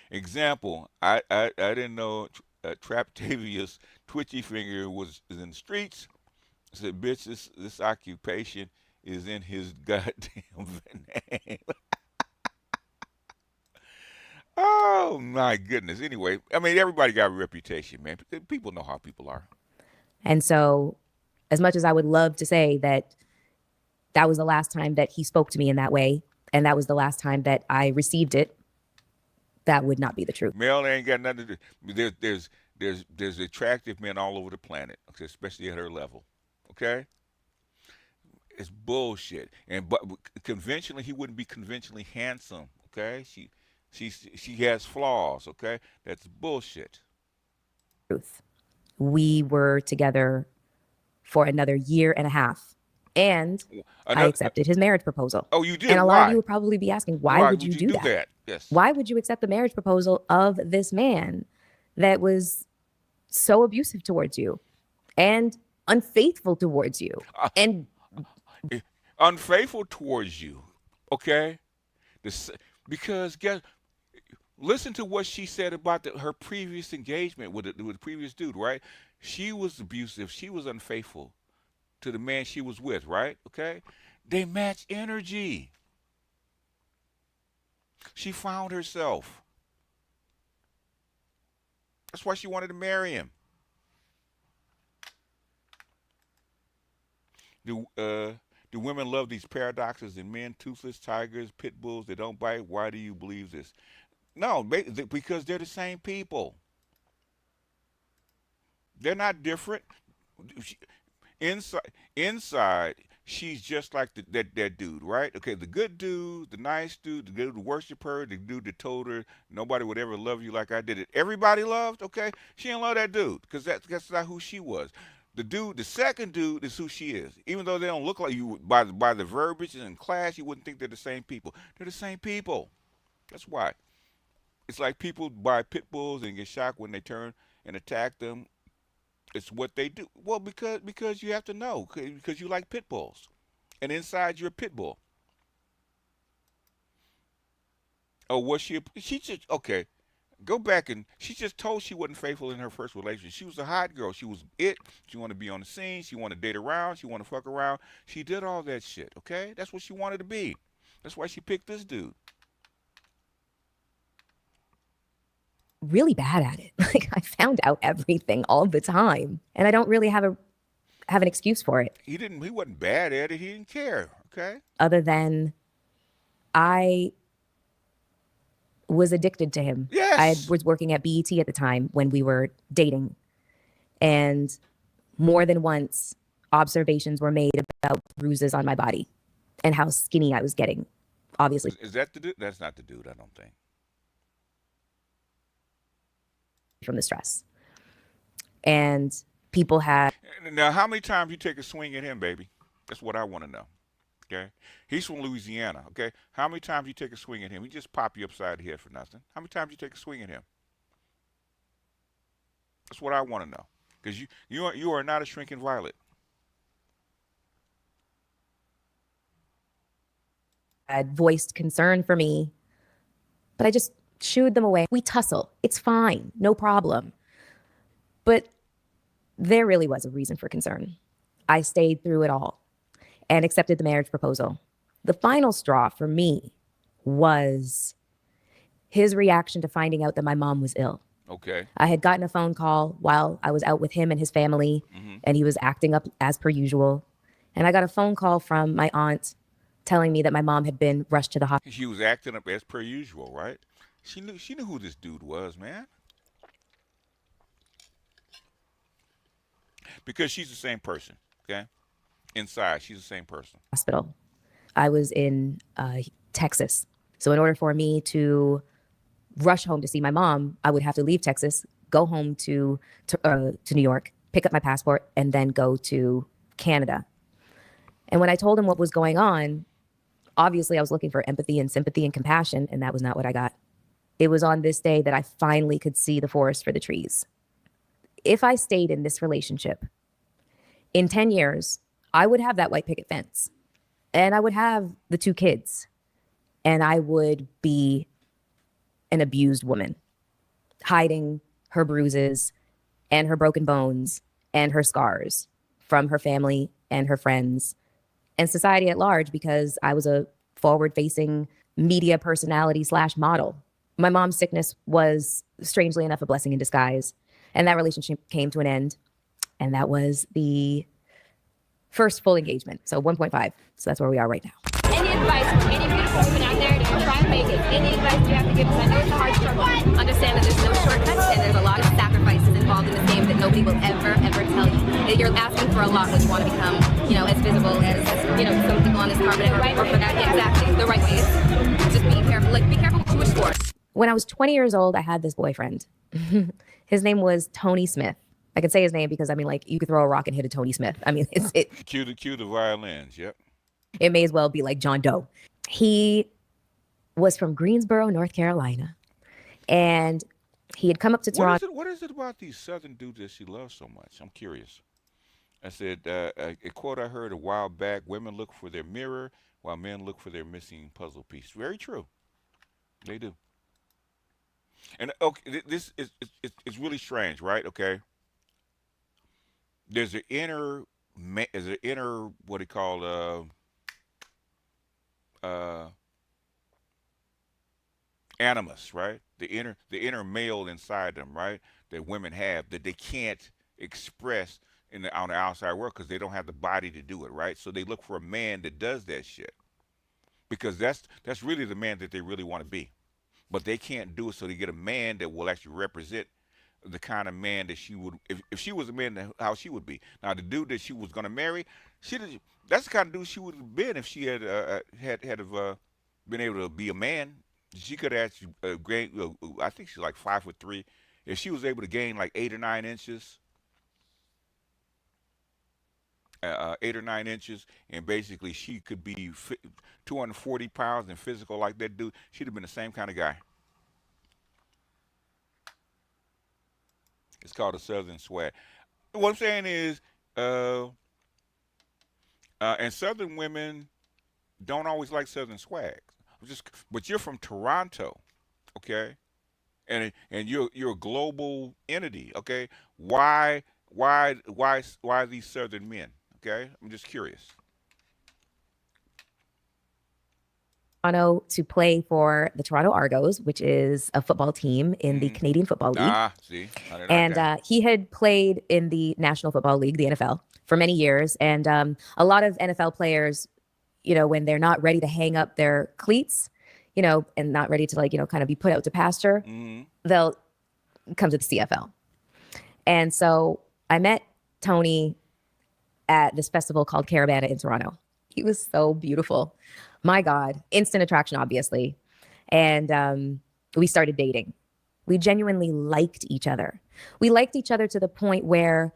Example: I didn't know Traptavius Twitchy Finger was in the streets. I said, bitch, this occupation is in his goddamn name. Oh, my goodness. Anyway, I mean, everybody got a reputation, man. People know how people are. And so as much as I would love to say that that was the last time that he spoke to me in that way, and that was the last time that I received it, that would not be the truth. Mel ain't got nothing to do. There's attractive men all over the planet, especially at her level. Okay, it's bullshit. But conventionally, he wouldn't be conventionally handsome. Okay, she has flaws. Okay, that's bullshit. Truth. We were together for another year and a half, and I accepted his marriage proposal. Oh, you did? And a Why? lot of you would probably be asking, why would you do that? Yes. Why would you accept the marriage proposal of this man that was so abusive towards you and unfaithful towards you and unfaithful towards you? Okay, because listen to what she said about her previous engagement with the previous dude, right? She was abusive. She was unfaithful to the man she was with, right? Okay, they match energy. She found herself. That's why she wanted to marry him. Do women love these paradoxes in men? Toothless tigers, pit bulls that don't bite. Why do you believe this? No, because they're the same people. They're not different. Inside, she's just like that dude, right? Okay, the good dude, the nice dude, the dude who worship her, the dude that told her nobody would ever love you like I did it. Everybody loved, okay? She didn't love that dude because that's not who she was. The dude, the second dude, is who she is. Even though they don't look like you by the verbiage in class, you wouldn't think they're the same people. They're the same people. That's why. It's like people buy pit bulls and get shocked when they turn and attack them. It's what they do. Well, because you have to know because you like pit bulls, and inside you're a pit bull. Oh, was she? She just okay. Go back and she just told she wasn't faithful in her first relationship. She was a hot girl. She was it. She wanted to be on the scene. She wanted to date around. She wanted to fuck around. She did all that shit. Okay, that's what she wanted to be. That's why she picked this dude. Really bad at it. Like, I found out everything all the time, and I don't really have an excuse for it. He wasn't bad at it. He didn't care. Okay. Other than I was addicted to him. Yes. I was working at BET at the time when we were dating, and more than once observations were made about bruises on my body and how skinny I was getting. Obviously. Is that the dude? That's not the dude, I don't think. From the stress. And people had... Now, how many times you take a swing at him, baby? That's what I want to know. Okay? He's from Louisiana, okay? How many times you take a swing at him? He just pop you upside the head for nothing. How many times you take a swing at him? That's what I want to know. Because you are not a shrinking violet. Had voiced concern for me, but I just shooed them away. We tussle. It's fine. No problem. But there really was a reason for concern. I stayed through it all and accepted the marriage proposal. The final straw for me was his reaction to finding out that my mom was ill. Okay. I had gotten a phone call while I was out with him and his family, and he was acting up as per usual. And I got a phone call from my aunt telling me that my mom had been rushed to the hospital. She was acting up as per usual, right? She knew who this dude was, man. Because she's the same person, okay? Inside, she's the same person. Hospital. I was in Texas. So in order for me to rush home to see my mom, I would have to leave Texas, go home to New York, pick up my passport, and then go to Canada. And when I told him what was going on, obviously I was looking for empathy and sympathy and compassion, and that was not what I got. It was on this day that I finally could see the forest for the trees. If I stayed in this relationship, in 10 years, I would have that white picket fence, and I would have the 2 kids, and I would be an abused woman, hiding her bruises and her broken bones and her scars from her family and her friends and society at large, because I was a forward-facing media personality / model. My mom's sickness was, strangely enough, a blessing in disguise. And that relationship came to an end. And that was the first full engagement. So 1.5. So that's where we are right now. Any advice for any beautiful woman out there to try and make it? Any advice you have to give us? I know it's a hard struggle. Understand that there's no shortcuts and there's a lot of sacrifices involved in this game that nobody will ever tell you. That you're asking for a lot when you want to become, as visible as some people on this carpet or for that. Yeah, exactly. The right ways. Just be careful. Be careful what you wish for. When I was 20 years old, I had this boyfriend. His name was Tony Smith. I could say his name because, you could throw a rock and hit a Tony Smith. Cue the violins, yep. It may as well be like John Doe. He was from Greensboro, North Carolina. And he had come up to Toronto. What is it about these Southern dudes that she loves so much? I'm curious. I said, a quote I heard a while back, women look for their mirror while men look for their missing puzzle piece. Very true. They do. And okay, this is it's really strange, right? Okay. There's an inner what do you call animus, right? The inner male inside them, right? That women have that they can't express on the outside world because they don't have the body to do it, right? So they look for a man that does that shit because that's really the man that they really want to be. But they can't do it, so they get a man that will actually represent the kind of man that she would, if she was a man, how she would be. Now, the dude that she was going to marry, that's the kind of dude she would have been if she had been able to be a man. She could have actually gained. I think she's like 5'3". If she was able to gain like 8 or 9 inches, 8 or 9 inches, and basically she could be 240 pounds and physical like that dude, she'd have been the same kind of guy. It's called a Southern swag. What I'm saying is, and Southern women don't always like Southern swag. But you're from Toronto, okay? And you're a global entity, okay? Why these Southern men? Okay, I'm just curious. Toronto to play for the Toronto Argos, which is a football team in the Canadian Football League. See, and he had played in the National Football League, the NFL, for many years. And a lot of NFL players, when they're not ready to hang up their cleats, and not ready to kind of be put out to pasture, they'll come to the CFL. And so I met Tony at this festival called Caravana in Toronto. He was so beautiful. My God, instant attraction, obviously. And we started dating. We genuinely liked each other. We liked each other to the point where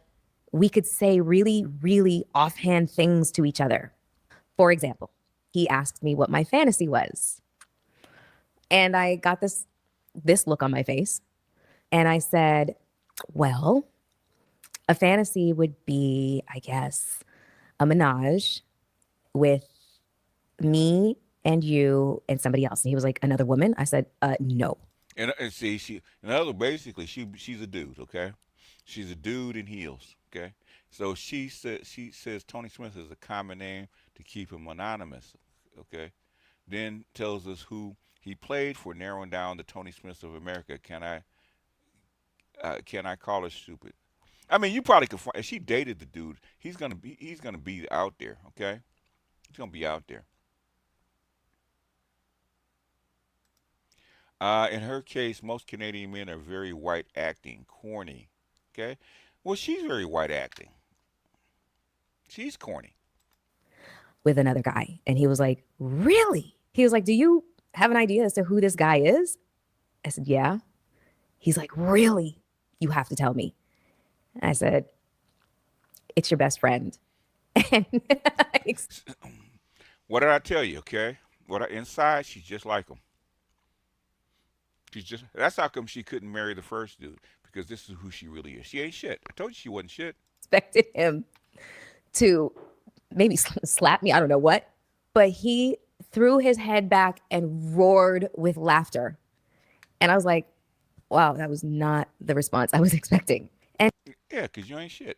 we could say really, really offhand things to each other. For example, he asked me what my fantasy was. And I got this look on my face. And I said, well, a fantasy would be, I guess, a menage with me and you and somebody else. And he was like, another woman? I said, no. And see, she's a dude, okay? She's a dude in heels, okay? So she says Tony Smith is a common name to keep him anonymous, okay? Then tells us who he played for, narrowing down the Tony Smiths of America. Can I call her stupid? I mean, you probably could find. If she dated the dude, he's gonna be out there. Okay, he's gonna be out there. In her case, most Canadian men are very white acting, corny. Okay, well, she's very white acting. She's corny. With another guy, and he was like, "Really?" He was like, "Do you have an idea as to who this guy is?" I said, "Yeah." He's like, "Really? You have to tell me." I said, "It's your best friend." And what did I tell you? Okay, inside she's just like him. That's how come she couldn't marry the first dude, because this is who she really is. She ain't shit. I told you she wasn't shit. Expected him to maybe slap me, I don't know what, but he threw his head back and roared with laughter. And I was like, wow, that was not the response I was expecting. And yeah, because you ain't shit.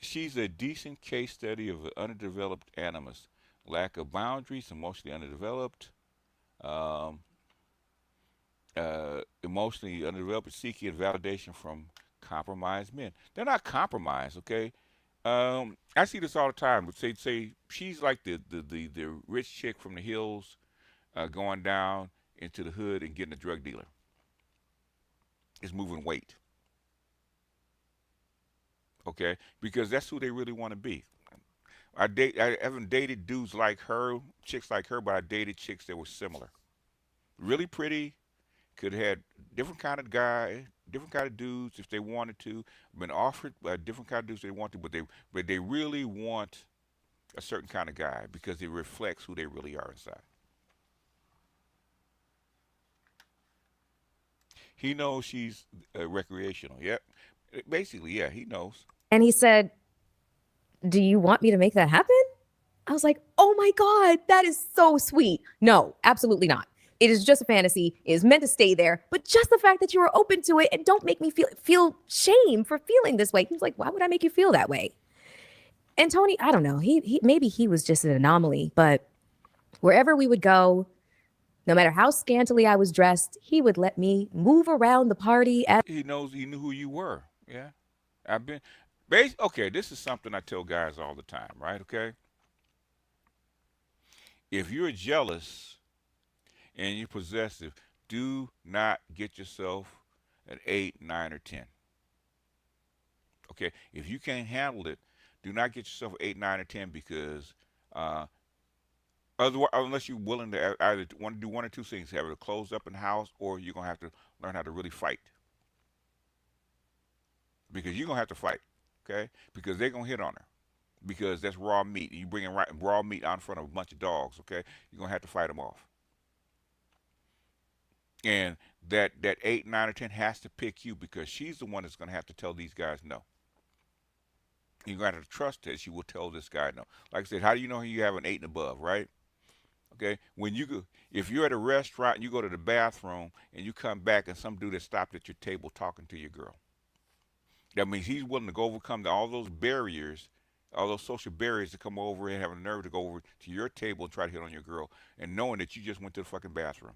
She's a decent case study of an underdeveloped animus, lack of boundaries, emotionally underdeveloped, emotionally underdeveloped, seeking validation from compromised men. They're not compromised, okay? I see this all the time. But say she's like the rich chick from the hills, going down into the hood and getting a drug dealer. Is moving weight. Okay, because that's who they really want to be. I haven't dated dudes like her, chicks like her, but I dated chicks that were similar. Really pretty, could have had different kind of guy, different kind of dudes if they wanted to. Been offered different kind of dudes they want to, but they really want a certain kind of guy because it reflects who they really are inside. He knows she's recreational. Yep. Basically, yeah, he knows. And he said, "Do you want me to make that happen?" I was like, "Oh my God, that is so sweet." No, absolutely not. It is just a fantasy. It is meant to stay there. But just the fact that you are open to it, and don't make me feel shame for feeling this way. He was like, "Why would I make you feel that way?" And Tony, I don't know. He maybe he was just an anomaly, but wherever we would go, no matter how scantily I was dressed, he would let me move around the party. He knew who you were. Yeah. Okay, this is something I tell guys all the time, right? Okay. If you're jealous and you're possessive, do not get yourself an 8, 9, or 10. Okay, if you can't handle it, do not get yourself an 8, 9, or 10 because otherwise, unless you're willing to either want to do one or two things, have it closed up in the house, or you're gonna have to learn how to really fight because you're gonna have to fight. Okay, because they're gonna hit on her because that's raw meat. You bring raw meat out in front of a bunch of dogs. Okay, you're gonna have to fight them off. And that 8, 9, or 10 has to pick you because she's the one that's gonna have to tell these guys no. You're gonna have to trust that she will tell this guy no. Like I said, how do you know you have an 8 and above, right? Okay, when you go, if you're at a restaurant and you go to the bathroom and you come back and some dude has stopped at your table talking to your girl, that means he's willing to go overcome all those barriers, all those social barriers to come over and have a nerve to go over to your table and try to hit on your girl, and knowing that you just went to the fucking bathroom.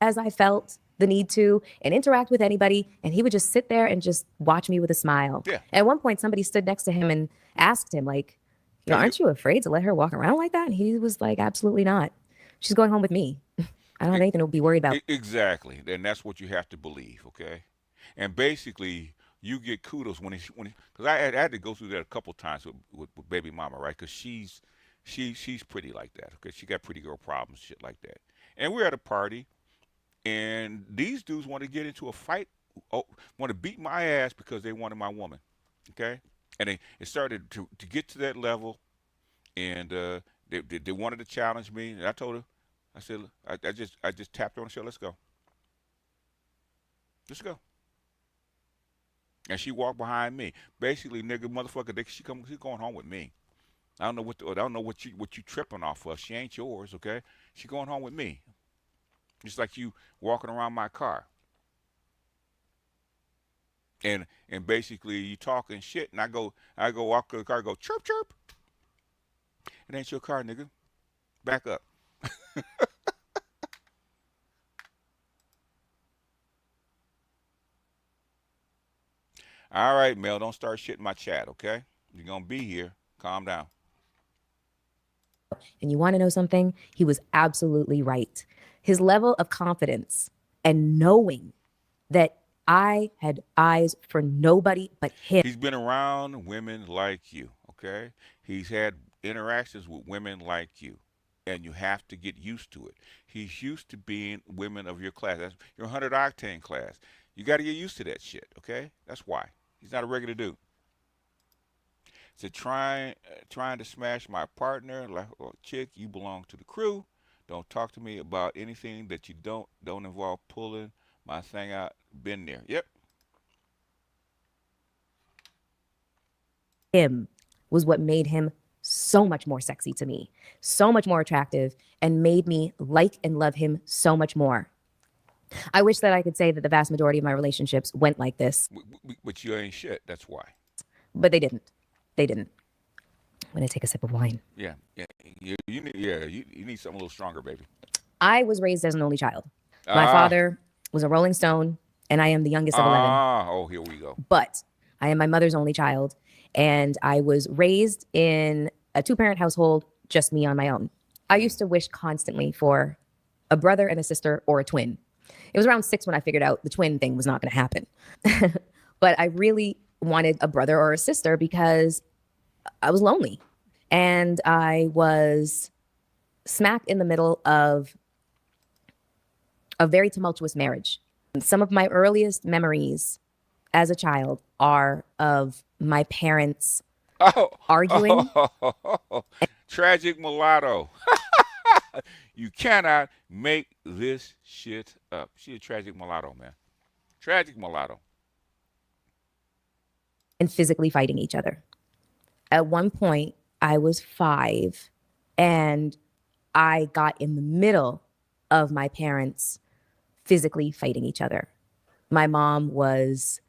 As I felt the need to and interact with anybody, and he would just sit there and just watch me with a smile. Yeah. At one point, somebody stood next to him and asked him, like, aren't you afraid to let her walk around like that? And he was like, absolutely not. She's going home with me. I don't have anything to be worried about. Exactly, and that's what you have to believe, okay? And basically, you get kudos when because I had to go through that a couple times with baby mama, right? Because she's pretty like that, okay? She got pretty girl problems, shit like that. And we're at a party, and these dudes want to get into a fight, want to beat my ass because they wanted my woman, okay? And it started to get to that level, and they wanted to challenge me, and I told her, I said, I just tapped her on the shoulder, let's go. Let's go. And she walked behind me. Basically, nigga, motherfucker, she's going home with me. I don't know what you tripping off of. She ain't yours, okay? She going home with me. Just like you walking around my car. And basically you talking shit, and I go walk to the car, go chirp chirp. It ain't your car, nigga. Back up. All right, Mel, don't start shit in my chat, okay? You're gonna be here. Calm down. And you want to know something? He was absolutely right. His level of confidence and knowing that I had eyes for nobody but him. He's been around women like you, okay? He's had interactions with women like you, and you have to get used to it. He's used to being women of your class. That's your 100 octane class. You got to get used to that shit, okay? That's why. He's not a regular dude. So trying to smash my partner, like, oh, chick, you belong to the crew. Don't talk to me about anything that you don't involve pulling my thing out. Been there. Yep. Him was what made him so much more sexy to me, so much more attractive, and made me like and love him so much more. I wish that I could say that the vast majority of my relationships went like this. But you ain't shit. That's why. But they didn't. They didn't. I'm going to take a sip of wine. Yeah. You need something a little stronger, baby. I was raised as an only child. My father was a Rolling Stone, and I am the youngest of 11. Oh, here we go. But I am my mother's only child, and I was raised in a two-parent household, just me on my own. I used to wish constantly for a brother and a sister or a twin. It was around 6 when I figured out the twin thing was not going to happen. But I really wanted a brother or a sister because I was lonely. And I was smack in the middle of a very tumultuous marriage. And some of my earliest memories as a child are of my parents arguing. Tragic mulatto. You cannot make this shit up. She a tragic mulatto, man. Tragic mulatto. And physically fighting each other. At one point, I was 5, and I got in the middle of my parents physically fighting each other. My mom was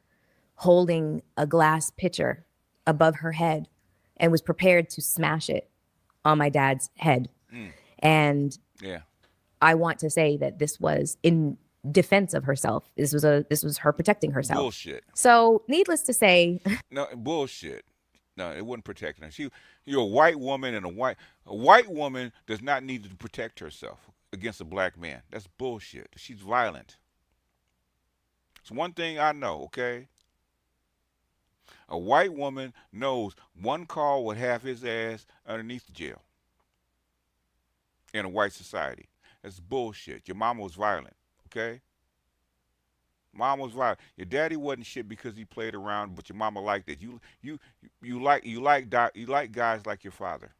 holding a glass pitcher above her head and was prepared to smash it on my dad's head. And yeah, I want to say that this was in defense of herself. This was her protecting herself. Bullshit. So, needless to say, no bullshit. No, it wasn't protecting her. You're a white woman, and a white woman does not need to protect herself against a black man. That's bullshit. She's violent. It's one thing I know, okay? A white woman knows one call would have his ass underneath the jail in a white society. That's bullshit. Your mama was violent, okay? Mom was violent. Your daddy wasn't shit because he played around, but your mama liked it. You like guys like your father.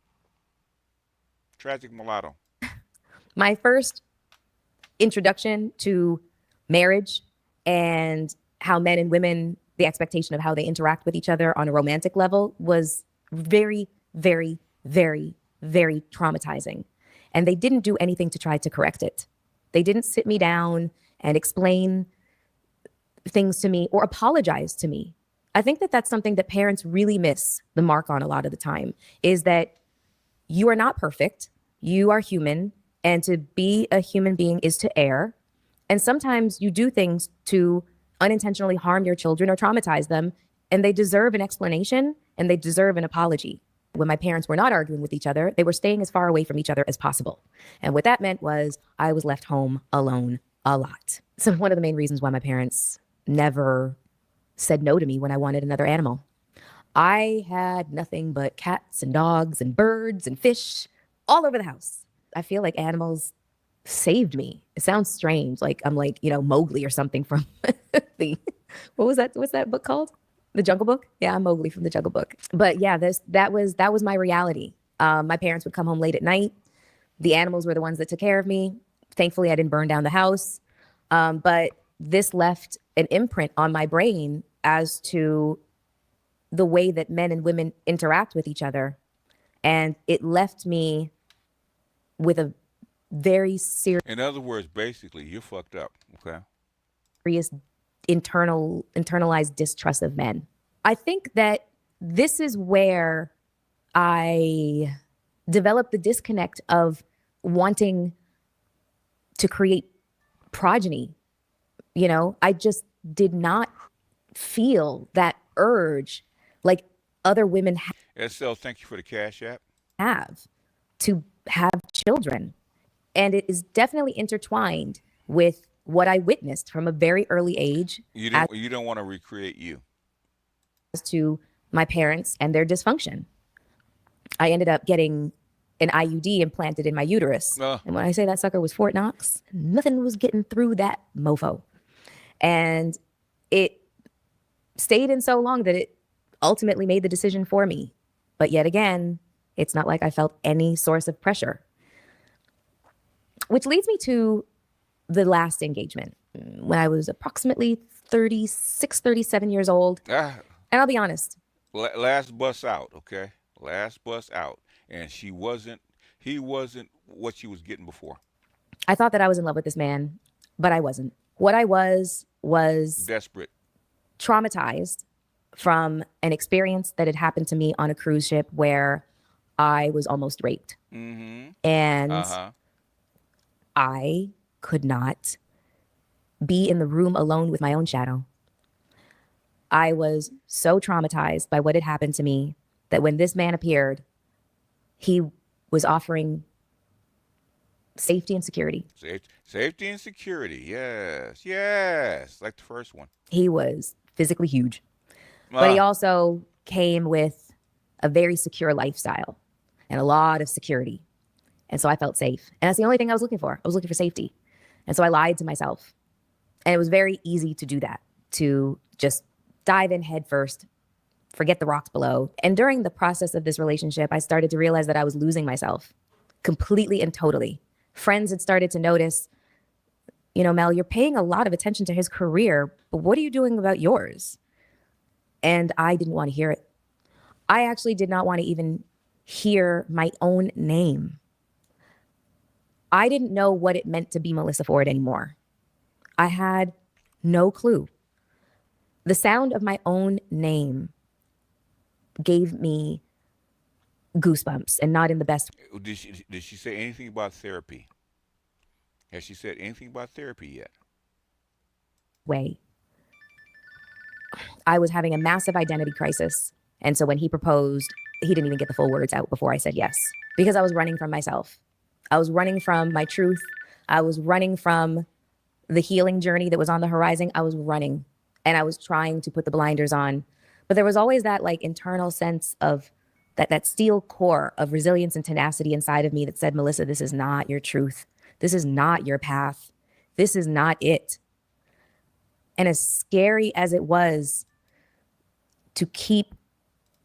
Tragic mulatto. My first introduction to marriage and how men and women, the expectation of how they interact with each other on a romantic level was very, very, very, very traumatizing. And they didn't do anything to try to correct it. They didn't sit me down and explain things to me or apologize to me. I think that that's something that parents really miss the mark on a lot of the time, is that you are not perfect. You are human. And to be a human being is to err. And sometimes you do things to unintentionally harm your children or traumatize them, and they deserve an explanation and they deserve an apology. When my parents were not arguing with each other, they were staying as far away from each other as possible. And what that meant was I was left home alone a lot. So one of the main reasons why my parents never said no to me when I wanted another animal. I had nothing but cats and dogs and birds and fish all over the house. I feel like animals saved me. It sounds strange, like I'm like, Mowgli or something from what's that book called? The Jungle Book? Yeah, I'm Mowgli from the Jungle Book. But yeah, that was my reality. My parents would come home late at night. The animals were the ones that took care of me. Thankfully, I didn't burn down the house. But this left an imprint on my brain as to the way that men and women interact with each other. And it left me with a very serious, In other words, basically, you're fucked up, okay? internalized distrust of men. I think that this is where I developed the disconnect of wanting to create progeny. I just did not feel that urge like other women SL, thank you for the Cash App. have to have children. And it is definitely intertwined with what I witnessed from a very early age You don't want to recreate you. as to my parents and their dysfunction. I ended up getting an IUD implanted in my uterus. And when I say that sucker was Fort Knox, nothing was getting through that mofo. And it stayed in so long that it ultimately made the decision for me. But yet again, it's not like I felt any source of pressure. Which leads me to the last engagement when I was approximately 36, 37 years old. And I'll be honest. Last bus out, okay? Last bus out. And he wasn't what she was getting before. I thought that I was in love with this man, but I wasn't. What I was desperate, traumatized from an experience that had happened to me on a cruise ship where I was almost raped. Mm-hmm. And I could not be in the room alone with my own shadow. I was so traumatized by what had happened to me that when this man appeared, he was offering safety and security. Safety and security, yes, like the first one. He was physically huge, but he also came with a very secure lifestyle and a lot of security. And so I felt safe. And that's the only thing I was looking for. I was looking for safety. And so I lied to myself. And it was very easy to do that, to just dive in head first, forget the rocks below. And during the process of this relationship, I started to realize that I was losing myself completely and totally. Friends had started to notice, Mel, you're paying a lot of attention to his career, but what are you doing about yours? And I didn't want to hear it. I actually did not want to even hear my own name. I didn't know what it meant to be Melissa Ford anymore. I had no clue. The sound of my own name gave me goosebumps, and not in the best Did she say anything about therapy? Has she said anything about therapy yet? way. I was having a massive identity crisis. And so when he proposed, he didn't even get the full words out before I said yes, because I was running from myself. I was running from my truth. I was running from the healing journey that was on the horizon, I was running and I was trying to put the blinders on. But there was always that like internal sense of that steel core of resilience and tenacity inside of me that said, Melissa, this is not your truth. This is not your path. This is not it. And as scary as it was to keep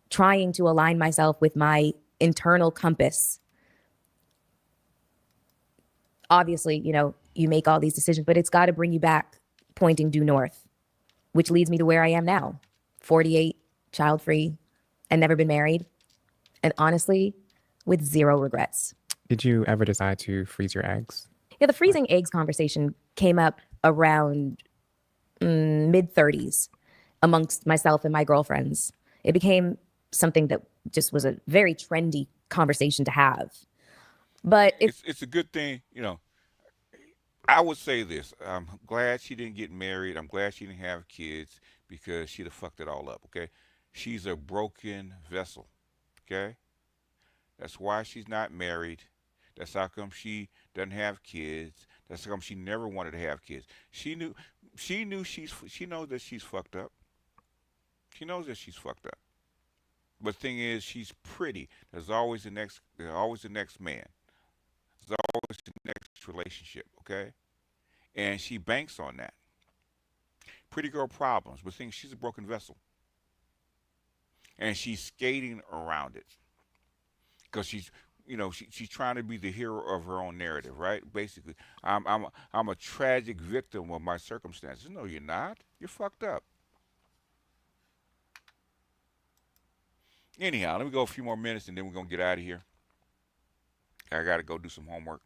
trying to align myself with my internal compass, obviously, you know, you make all these decisions, but it's got to bring you back pointing due north, which leads me to where I am now, 48, child-free, and never been married. And honestly, with zero regrets. Did you ever decide to freeze your eggs? Yeah, the freezing eggs conversation came up around mid-30s amongst myself and my girlfriends. It became something that just was a very trendy conversation to have. But it's a good thing, you know. I would say this. I'm glad she didn't get married. I'm glad she didn't have kids because she'd have fucked it all up, okay? She's a broken vessel, okay? That's why she's not married. That's how come she doesn't have kids. That's how come she never wanted to have kids. She knows that she's fucked up. She knows that she's fucked up. But the thing is, she's pretty. There's always the next man. There's always the next relationship, okay? And she banks on that. Pretty girl problems, but things she's a broken vessel. And she's skating around it. Because she's trying to be the hero of her own narrative, right? Basically, I'm a tragic victim of my circumstances. No, you're not. You're fucked up. Anyhow, let me go a few more minutes and then we're gonna get out of here. I gotta go do some homework.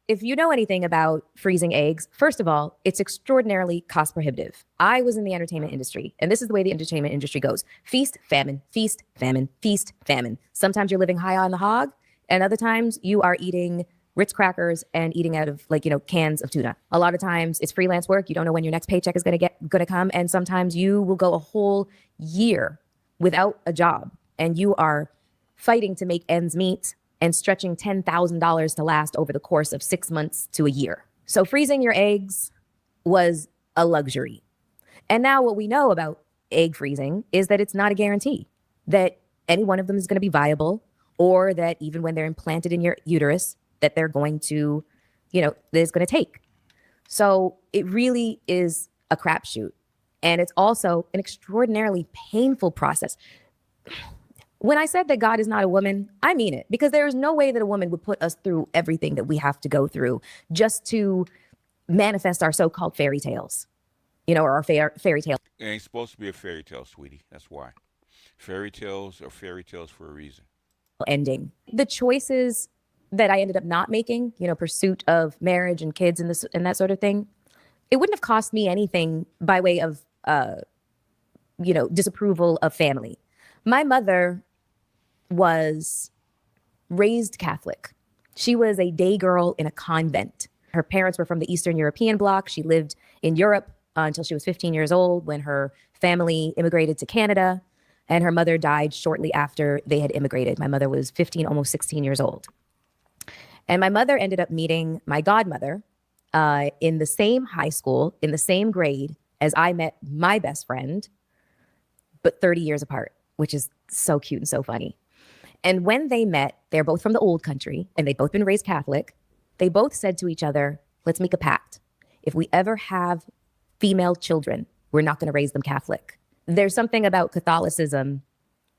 if you know anything about freezing eggs, first of all, it's extraordinarily cost prohibitive. I was in the entertainment industry, and this is the way the entertainment industry goes. Feast, famine, feast, famine, feast, famine. Sometimes you're living high on the hog, and other times you are eating Ritz crackers and eating out of cans of tuna. A lot of times it's freelance work. You don't know when your next paycheck is going to come. And sometimes you will go a whole year without a job and you are fighting to make ends meet and stretching $10,000 to last over the course of 6 months to a year. So freezing your eggs was a luxury. And now what we know about egg freezing is that it's not a guarantee that any one of them is going to be viable, or that even when they're implanted in your uterus, that they're going to, that it's going to take. So it really is a crapshoot. And it's also an extraordinarily painful process. When I said that God is not a woman, I mean it, because there is no way that a woman would put us through everything that we have to go through just to manifest our so-called fairy tales, or our fairy tale. It ain't supposed to be a fairy tale, sweetie. That's why. Fairy tales are fairy tales for a reason. Ending. The choices that I ended up not making, pursuit of marriage and kids and that sort of thing, it wouldn't have cost me anything by way of, disapproval of family. My mother was raised Catholic. She was a day girl in a convent. Her parents were from the Eastern European bloc. She lived in Europe until she was 15 years old when her family immigrated to Canada, and her mother died shortly after they had immigrated. My mother was 15, almost 16 years old. And my mother ended up meeting my godmother in the same high school, in the same grade as I met my best friend, but 30 years apart, which is so cute and so funny. And when they met, they're both from the old country and they'd both been raised Catholic. They both said to each other, let's make a pact. If we ever have female children, we're not going to raise them Catholic. There's something about Catholicism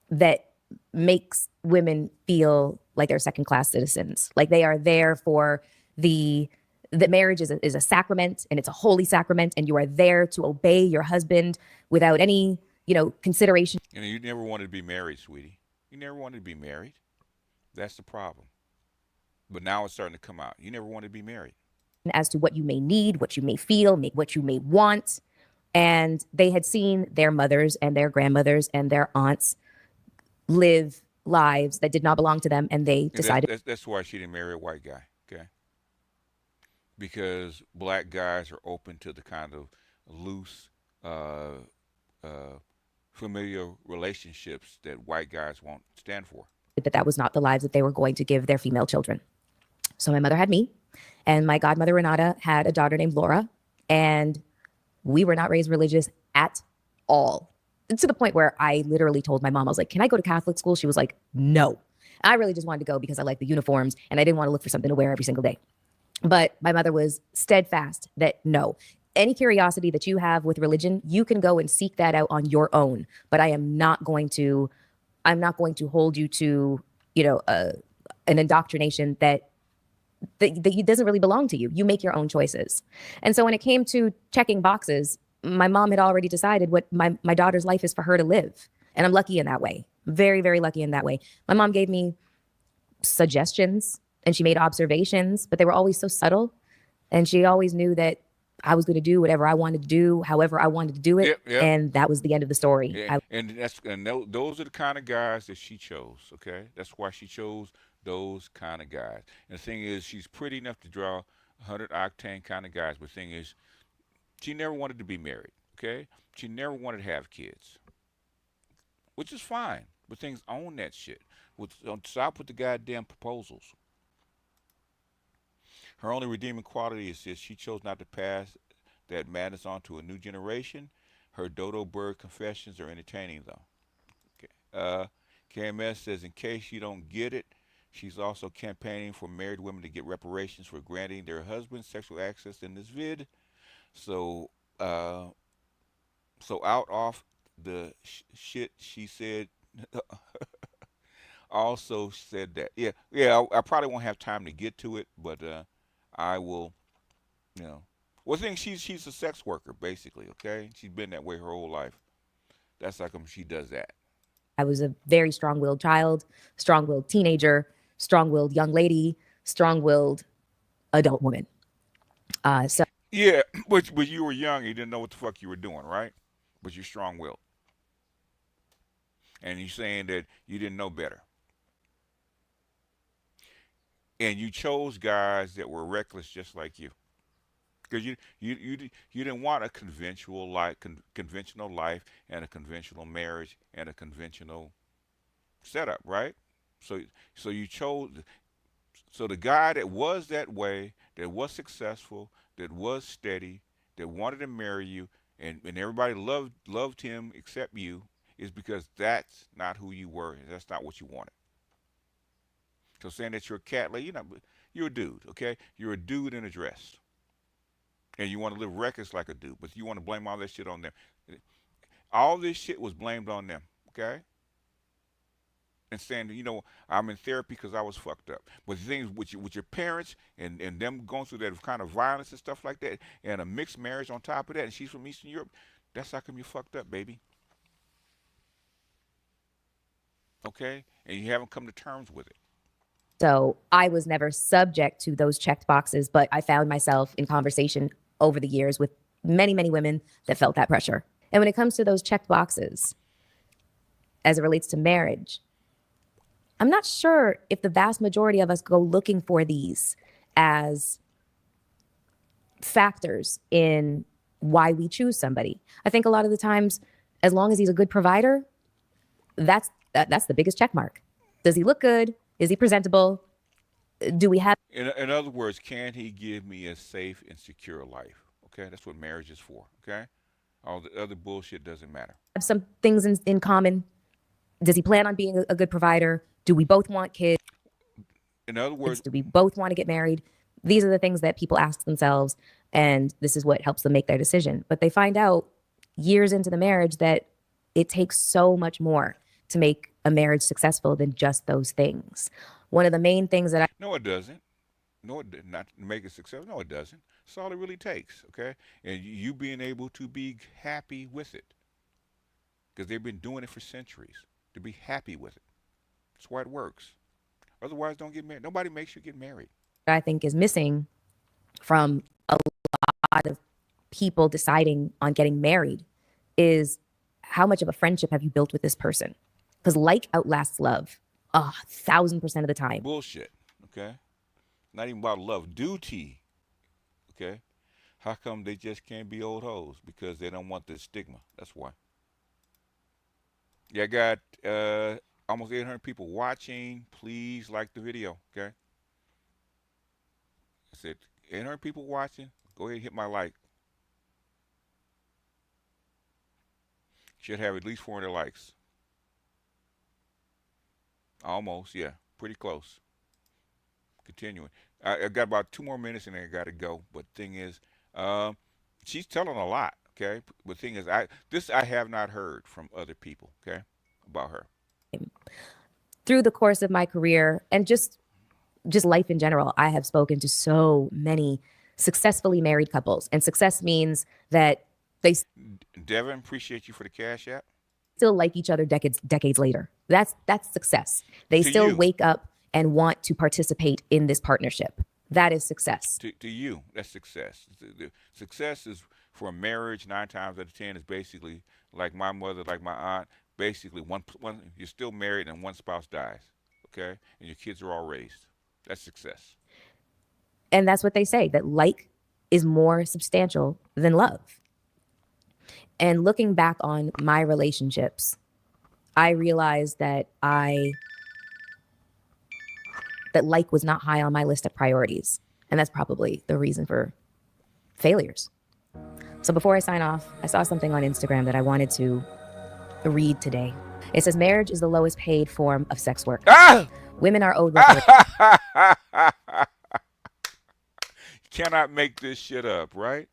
that makes women feel like they're second-class citizens. Like they are there for that marriage is a sacrament, and it's a holy sacrament, and you are there to obey your husband without any, consideration. You never wanted to be married, sweetie. You never wanted to be married. That's the problem. But now it's starting to come out. You never wanted to be married. As to what you may need, what you may feel, what you may want. And they had seen their mothers and their grandmothers and their aunts live lives that did not belong to them, and they decided. That's why she didn't marry a white guy, okay? Because black guys are open to the kind of loose, familiar relationships that white guys won't stand for. That was not the lives that they were going to give their female children. So my mother had me, and my godmother Renata had a daughter named Laura, And we were not raised religious at all. To the point where I literally told my mom, I was like, can I go to Catholic school? She was like, no. I really just wanted to go because I like the uniforms and I didn't want to look for something to wear every single day. But my mother was steadfast that no, any curiosity that you have with religion, you can go and seek that out on your own. But I'm not going to hold you to, an indoctrination that doesn't really belong to you. You make your own choices. And so when it came to checking boxes, my mom had already decided what my daughter's life is for her to live. And I'm lucky in that way. Very, very lucky in that way. My mom gave me suggestions and she made observations, but they were always so subtle. And she always knew that I was going to do whatever I wanted to do, however I wanted to do it. Yep, yep. And that was the end of the story. Yeah, those are the kind of guys that she chose. Okay, that's why she chose those kind of guys. And the thing is, she's pretty enough to draw 100 octane kind of guys. But the thing is, she never wanted to be married. Okay, she never wanted to have kids, which is fine. But things own that shit. Stop with the goddamn proposals. Her only redeeming quality is this: she chose not to pass that madness on to a new generation. Her dodo bird confessions are entertaining, though. Okay. KMS says, in case you don't get it, she's also campaigning for married women to get reparations for granting their husbands sexual access in this vid. So out off the shit she said. Also said that. Yeah. I probably won't have time to get to it, but I will. Well, I think she's a sex worker, basically, okay? She's been that way her whole life. That's how come she does that. I was a very strong-willed child, strong-willed teenager, strong-willed young lady, strong-willed adult woman. Yeah, but you were young, you didn't know what the fuck you were doing, right? But you're strong-willed. And you're saying that you didn't know better. And you chose guys that were reckless just like you. Because you didn't want a conventional life and a conventional marriage and a conventional setup, right? So you chose. So the guy that was that way, that was successful, that was steady, that wanted to marry you, and everybody loved him except you, is because that's not who you were. And that's not what you wanted. So saying that you're a cat lady, you're a dude, okay? You're a dude in a dress. And you want to live reckless like a dude, but you want to blame all that shit on them. All this shit was blamed on them, okay? And saying, I'm in therapy because I was fucked up. But the thing is, with your parents and them going through that kind of violence and stuff like that, and a mixed marriage on top of that, and she's from Eastern Europe, that's how come you fucked up, baby. Okay? And you haven't come to terms with it. So I was never subject to those checked boxes, but I found myself in conversation over the years with many, many women that felt that pressure. And when it comes to those checked boxes, as it relates to marriage, I'm not sure if the vast majority of us go looking for these as factors in why we choose somebody. I think a lot of the times, as long as he's a good provider, that's the biggest check mark. Does he look good? Is he presentable? Do we have... In other words, can he give me a safe and secure life? Okay, that's what marriage is for, okay? All the other bullshit doesn't matter. Have some things in common? Does he plan on being a good provider? Do we both want kids? In other words... Do we both want to get married? These are the things that people ask themselves, and this is what helps them make their decision. But they find out years into the marriage that it takes so much more to make a marriage successful than just those things. One of the main things that No, it doesn't. No, not to make it successful. No, it doesn't. That's all it really takes, okay? And you being able to be happy with it. Because they've been doing it for centuries. To be happy with it. That's why it works. Otherwise, don't get married. Nobody makes you get married. I think is missing from a lot of people deciding on getting married is how much of a friendship have you built with this person? Because like outlasts love 1,000% of the time. Bullshit, okay? Not even about love. Duty, okay? How come they just can't be old hoes? Because they don't want the stigma. That's why. Yeah, I got almost 800 people watching. Please like the video, okay? I said 800 people watching. Go ahead and hit my like. Should have at least 400 likes. Almost, yeah, pretty close. Continuing. I got about 2 more minutes and then I got to go. But thing is, she's telling a lot. Okay. But thing is, I have not heard from other people. Okay, about her. Through the course of my career and just life in general, I have spoken to so many successfully married couples, and success means that they Devin, appreciate you for the Cash App. still like each other decades later. That's success. They To still you. wake up and want to participate in this partnership. That is success. To you, that's success. The success is for a marriage. 9 times out of 10 is basically like my mother, like my aunt. Basically, one you're still married and one spouse dies. Okay, and your kids are all raised. That's success. And that's what they say, that like is more substantial than love. And looking back on my relationships, I realized that that like was not high on my list of priorities. And that's probably the reason for failures. So before I sign off, I saw something on Instagram that I wanted to read today. It says, marriage is the lowest paid form of sex work. Ah! Women are owed Cannot make this shit up, right?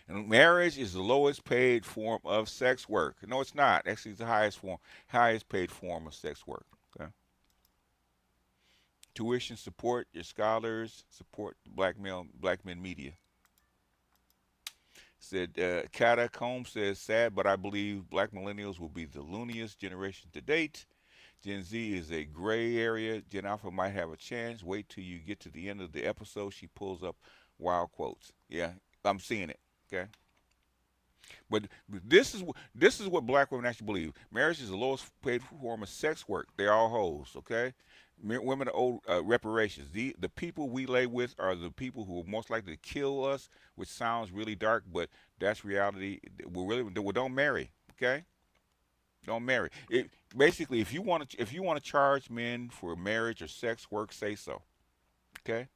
And marriage is the lowest paid form of sex work. No, it's not. Actually, it's the highest paid form of sex work. Okay. Tuition support your scholars, support black men media. Said Kata Combs says, sad, but I believe black millennials will be the looniest generation to date. Gen Z is a gray area. Gen Alpha might have a chance. Wait till you get to the end of the episode. She pulls up wild quotes. Yeah, I'm seeing it. Okay. But this is what black women actually believe. Marriage is the lowest paid form of sex work. They're all hoes. Okay. Women are owed reparations. The people we lay with are the people who are most likely to kill us, which sounds really dark, but that's reality. We don't marry. Okay. Don't marry. Basically, if you want to charge men for marriage or sex work, say so. Okay.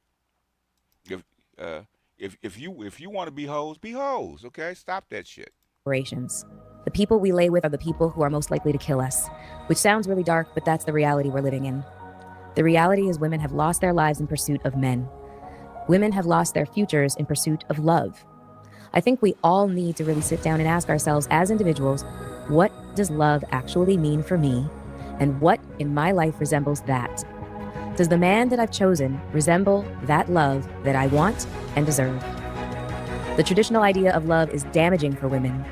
If you want to be hoes, be hoes. Okay. Stop that shit. reparations. The people we lay with are the people who are most likely to kill us, which sounds really dark, but that's the reality we're living in. The reality is women have lost their lives in pursuit of men. Women have lost their futures in pursuit of love. I think we all need to really sit down and ask ourselves as individuals, what does love actually mean for me? And what in my life resembles that? Does the man that I've chosen resemble that love that I want and deserve? The traditional idea of love is damaging for women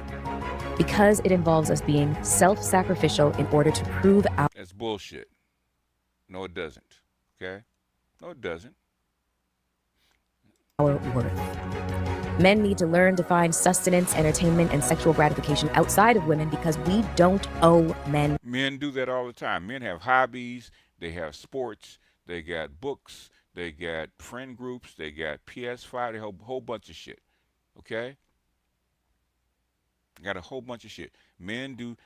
because it involves us being self-sacrificial in order to prove our That's bullshit. No, it doesn't. Okay? No, it doesn't. worth. Men need to learn to find sustenance, entertainment, and sexual gratification outside of women because we don't owe men. Men do that all the time. Men have hobbies. They have sports. They got books. They got friend groups. They got PS5. They have a whole bunch of shit. Okay? Got a whole bunch of shit. Men do,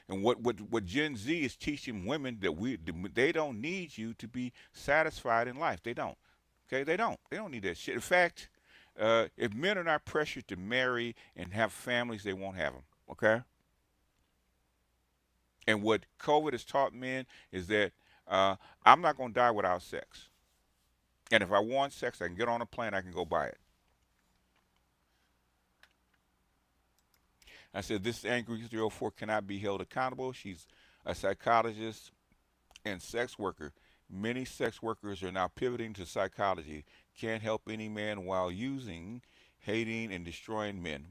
and what Gen Z is teaching women that they don't need you to be satisfied in life. They don't. Okay? They don't need that shit. In fact, if men are not pressured to marry and have families, they won't have them. Okay? And what COVID has taught men is that I'm not going to die without sex. And if I want sex, I can get on a plane, I can go buy it. I said, this Angry 304 cannot be held accountable. She's a psychologist and sex worker. Many sex workers are now pivoting to psychology. Can't help any man while using, hating, and destroying men.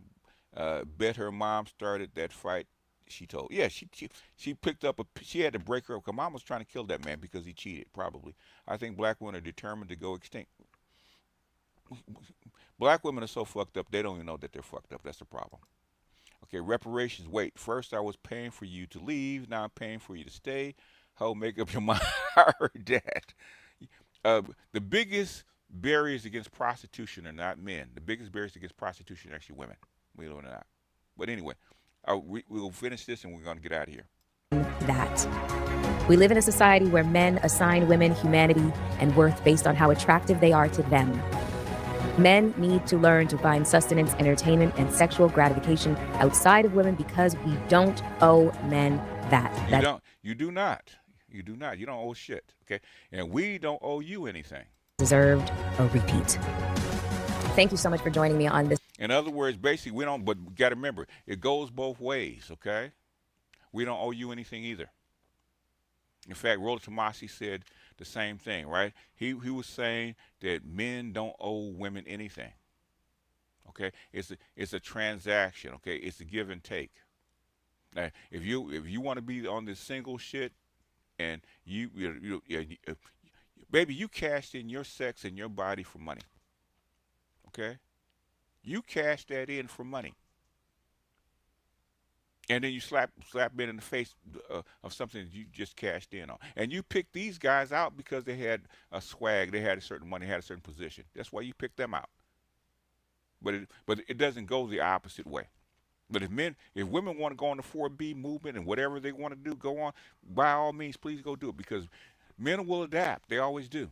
Bet her mom started that fight, she told. Yeah, she picked up she had to break her up because mom was trying to kill that man because he cheated, probably. I think black women are determined to go extinct. Black women are so fucked up, they don't even know that they're fucked up. That's the problem. Okay, reparations. Wait, first I was paying for you to leave. Now I'm paying for you to stay. How make up your mind? I heard that. The biggest barriers against prostitution are not men. The biggest barriers against prostitution are actually women. We don't know that. But anyway, we'll finish this and we're going to get out of here. That. We live in a society where men assign women humanity and worth based on how attractive they are to them. Men need to learn to find sustenance, entertainment, and sexual gratification outside of women because we don't owe men that. You do not. You do not. You don't owe shit. Okay? And we don't owe you anything. Deserved a repeat. Thank you so much for joining me on this. In other words, basically, we don't, but we got to remember, it goes both ways, okay? We don't owe you anything either. In fact, Rollo Tomasi said the same thing, right? He was saying that men don't owe women anything, okay? It's a transaction, okay? It's a give and take. Now, if you want to be on this single shit, and baby, you cashed in your sex and your body for money, okay? You cashed that in for money. And then you slap men in the face of something that you just cashed in on. And you picked these guys out because they had a swag, they had a certain money, they had a certain position. That's why you picked them out. But it doesn't go the opposite way. But if women want to go on the 4B movement and whatever they want to do, go on, by all means, please go do it, because men will adapt. They always do.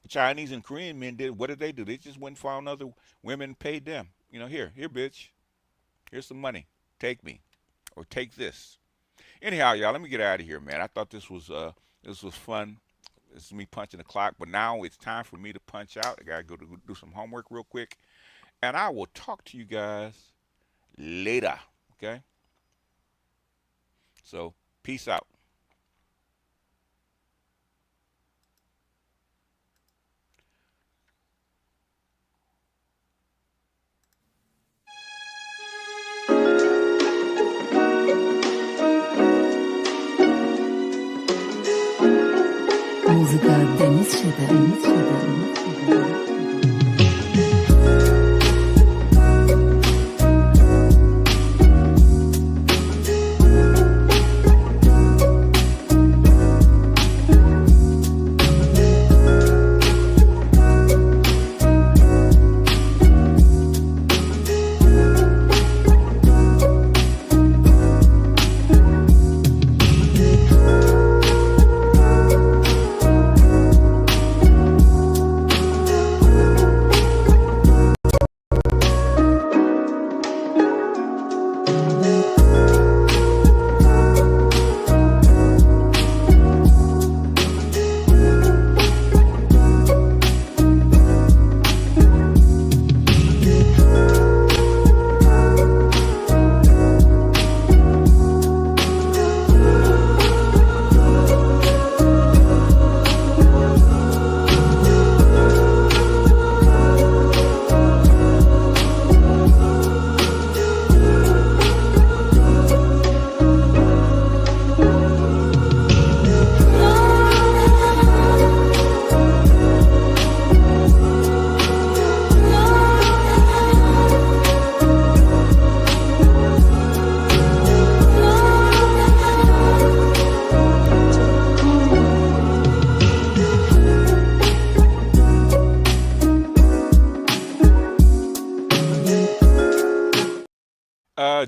Chinese and Korean men did. What did they do? They just went and found other women and paid them. You know, here, bitch. Here's some money. Take me, or take this. Anyhow, y'all, let me get out of here, man. I thought this was fun. This is me punching the clock, but now it's time for me to punch out. I gotta go do some homework real quick, and I will talk to you guys later. Okay? So, peace out. Muzyka Denis 7.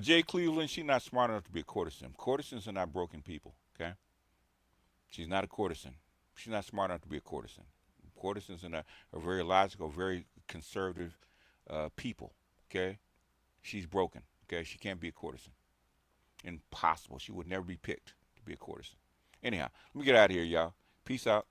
Jay Cleveland, she's not smart enough to be a courtesan. Courtesans are not broken people, okay? She's not a courtesan. She's not smart enough to be a courtesan. Courtesans are very logical, very conservative people, okay? She's broken, okay? She can't be a courtesan. Impossible. She would never be picked to be a courtesan. Anyhow, let me get out of here, y'all. Peace out.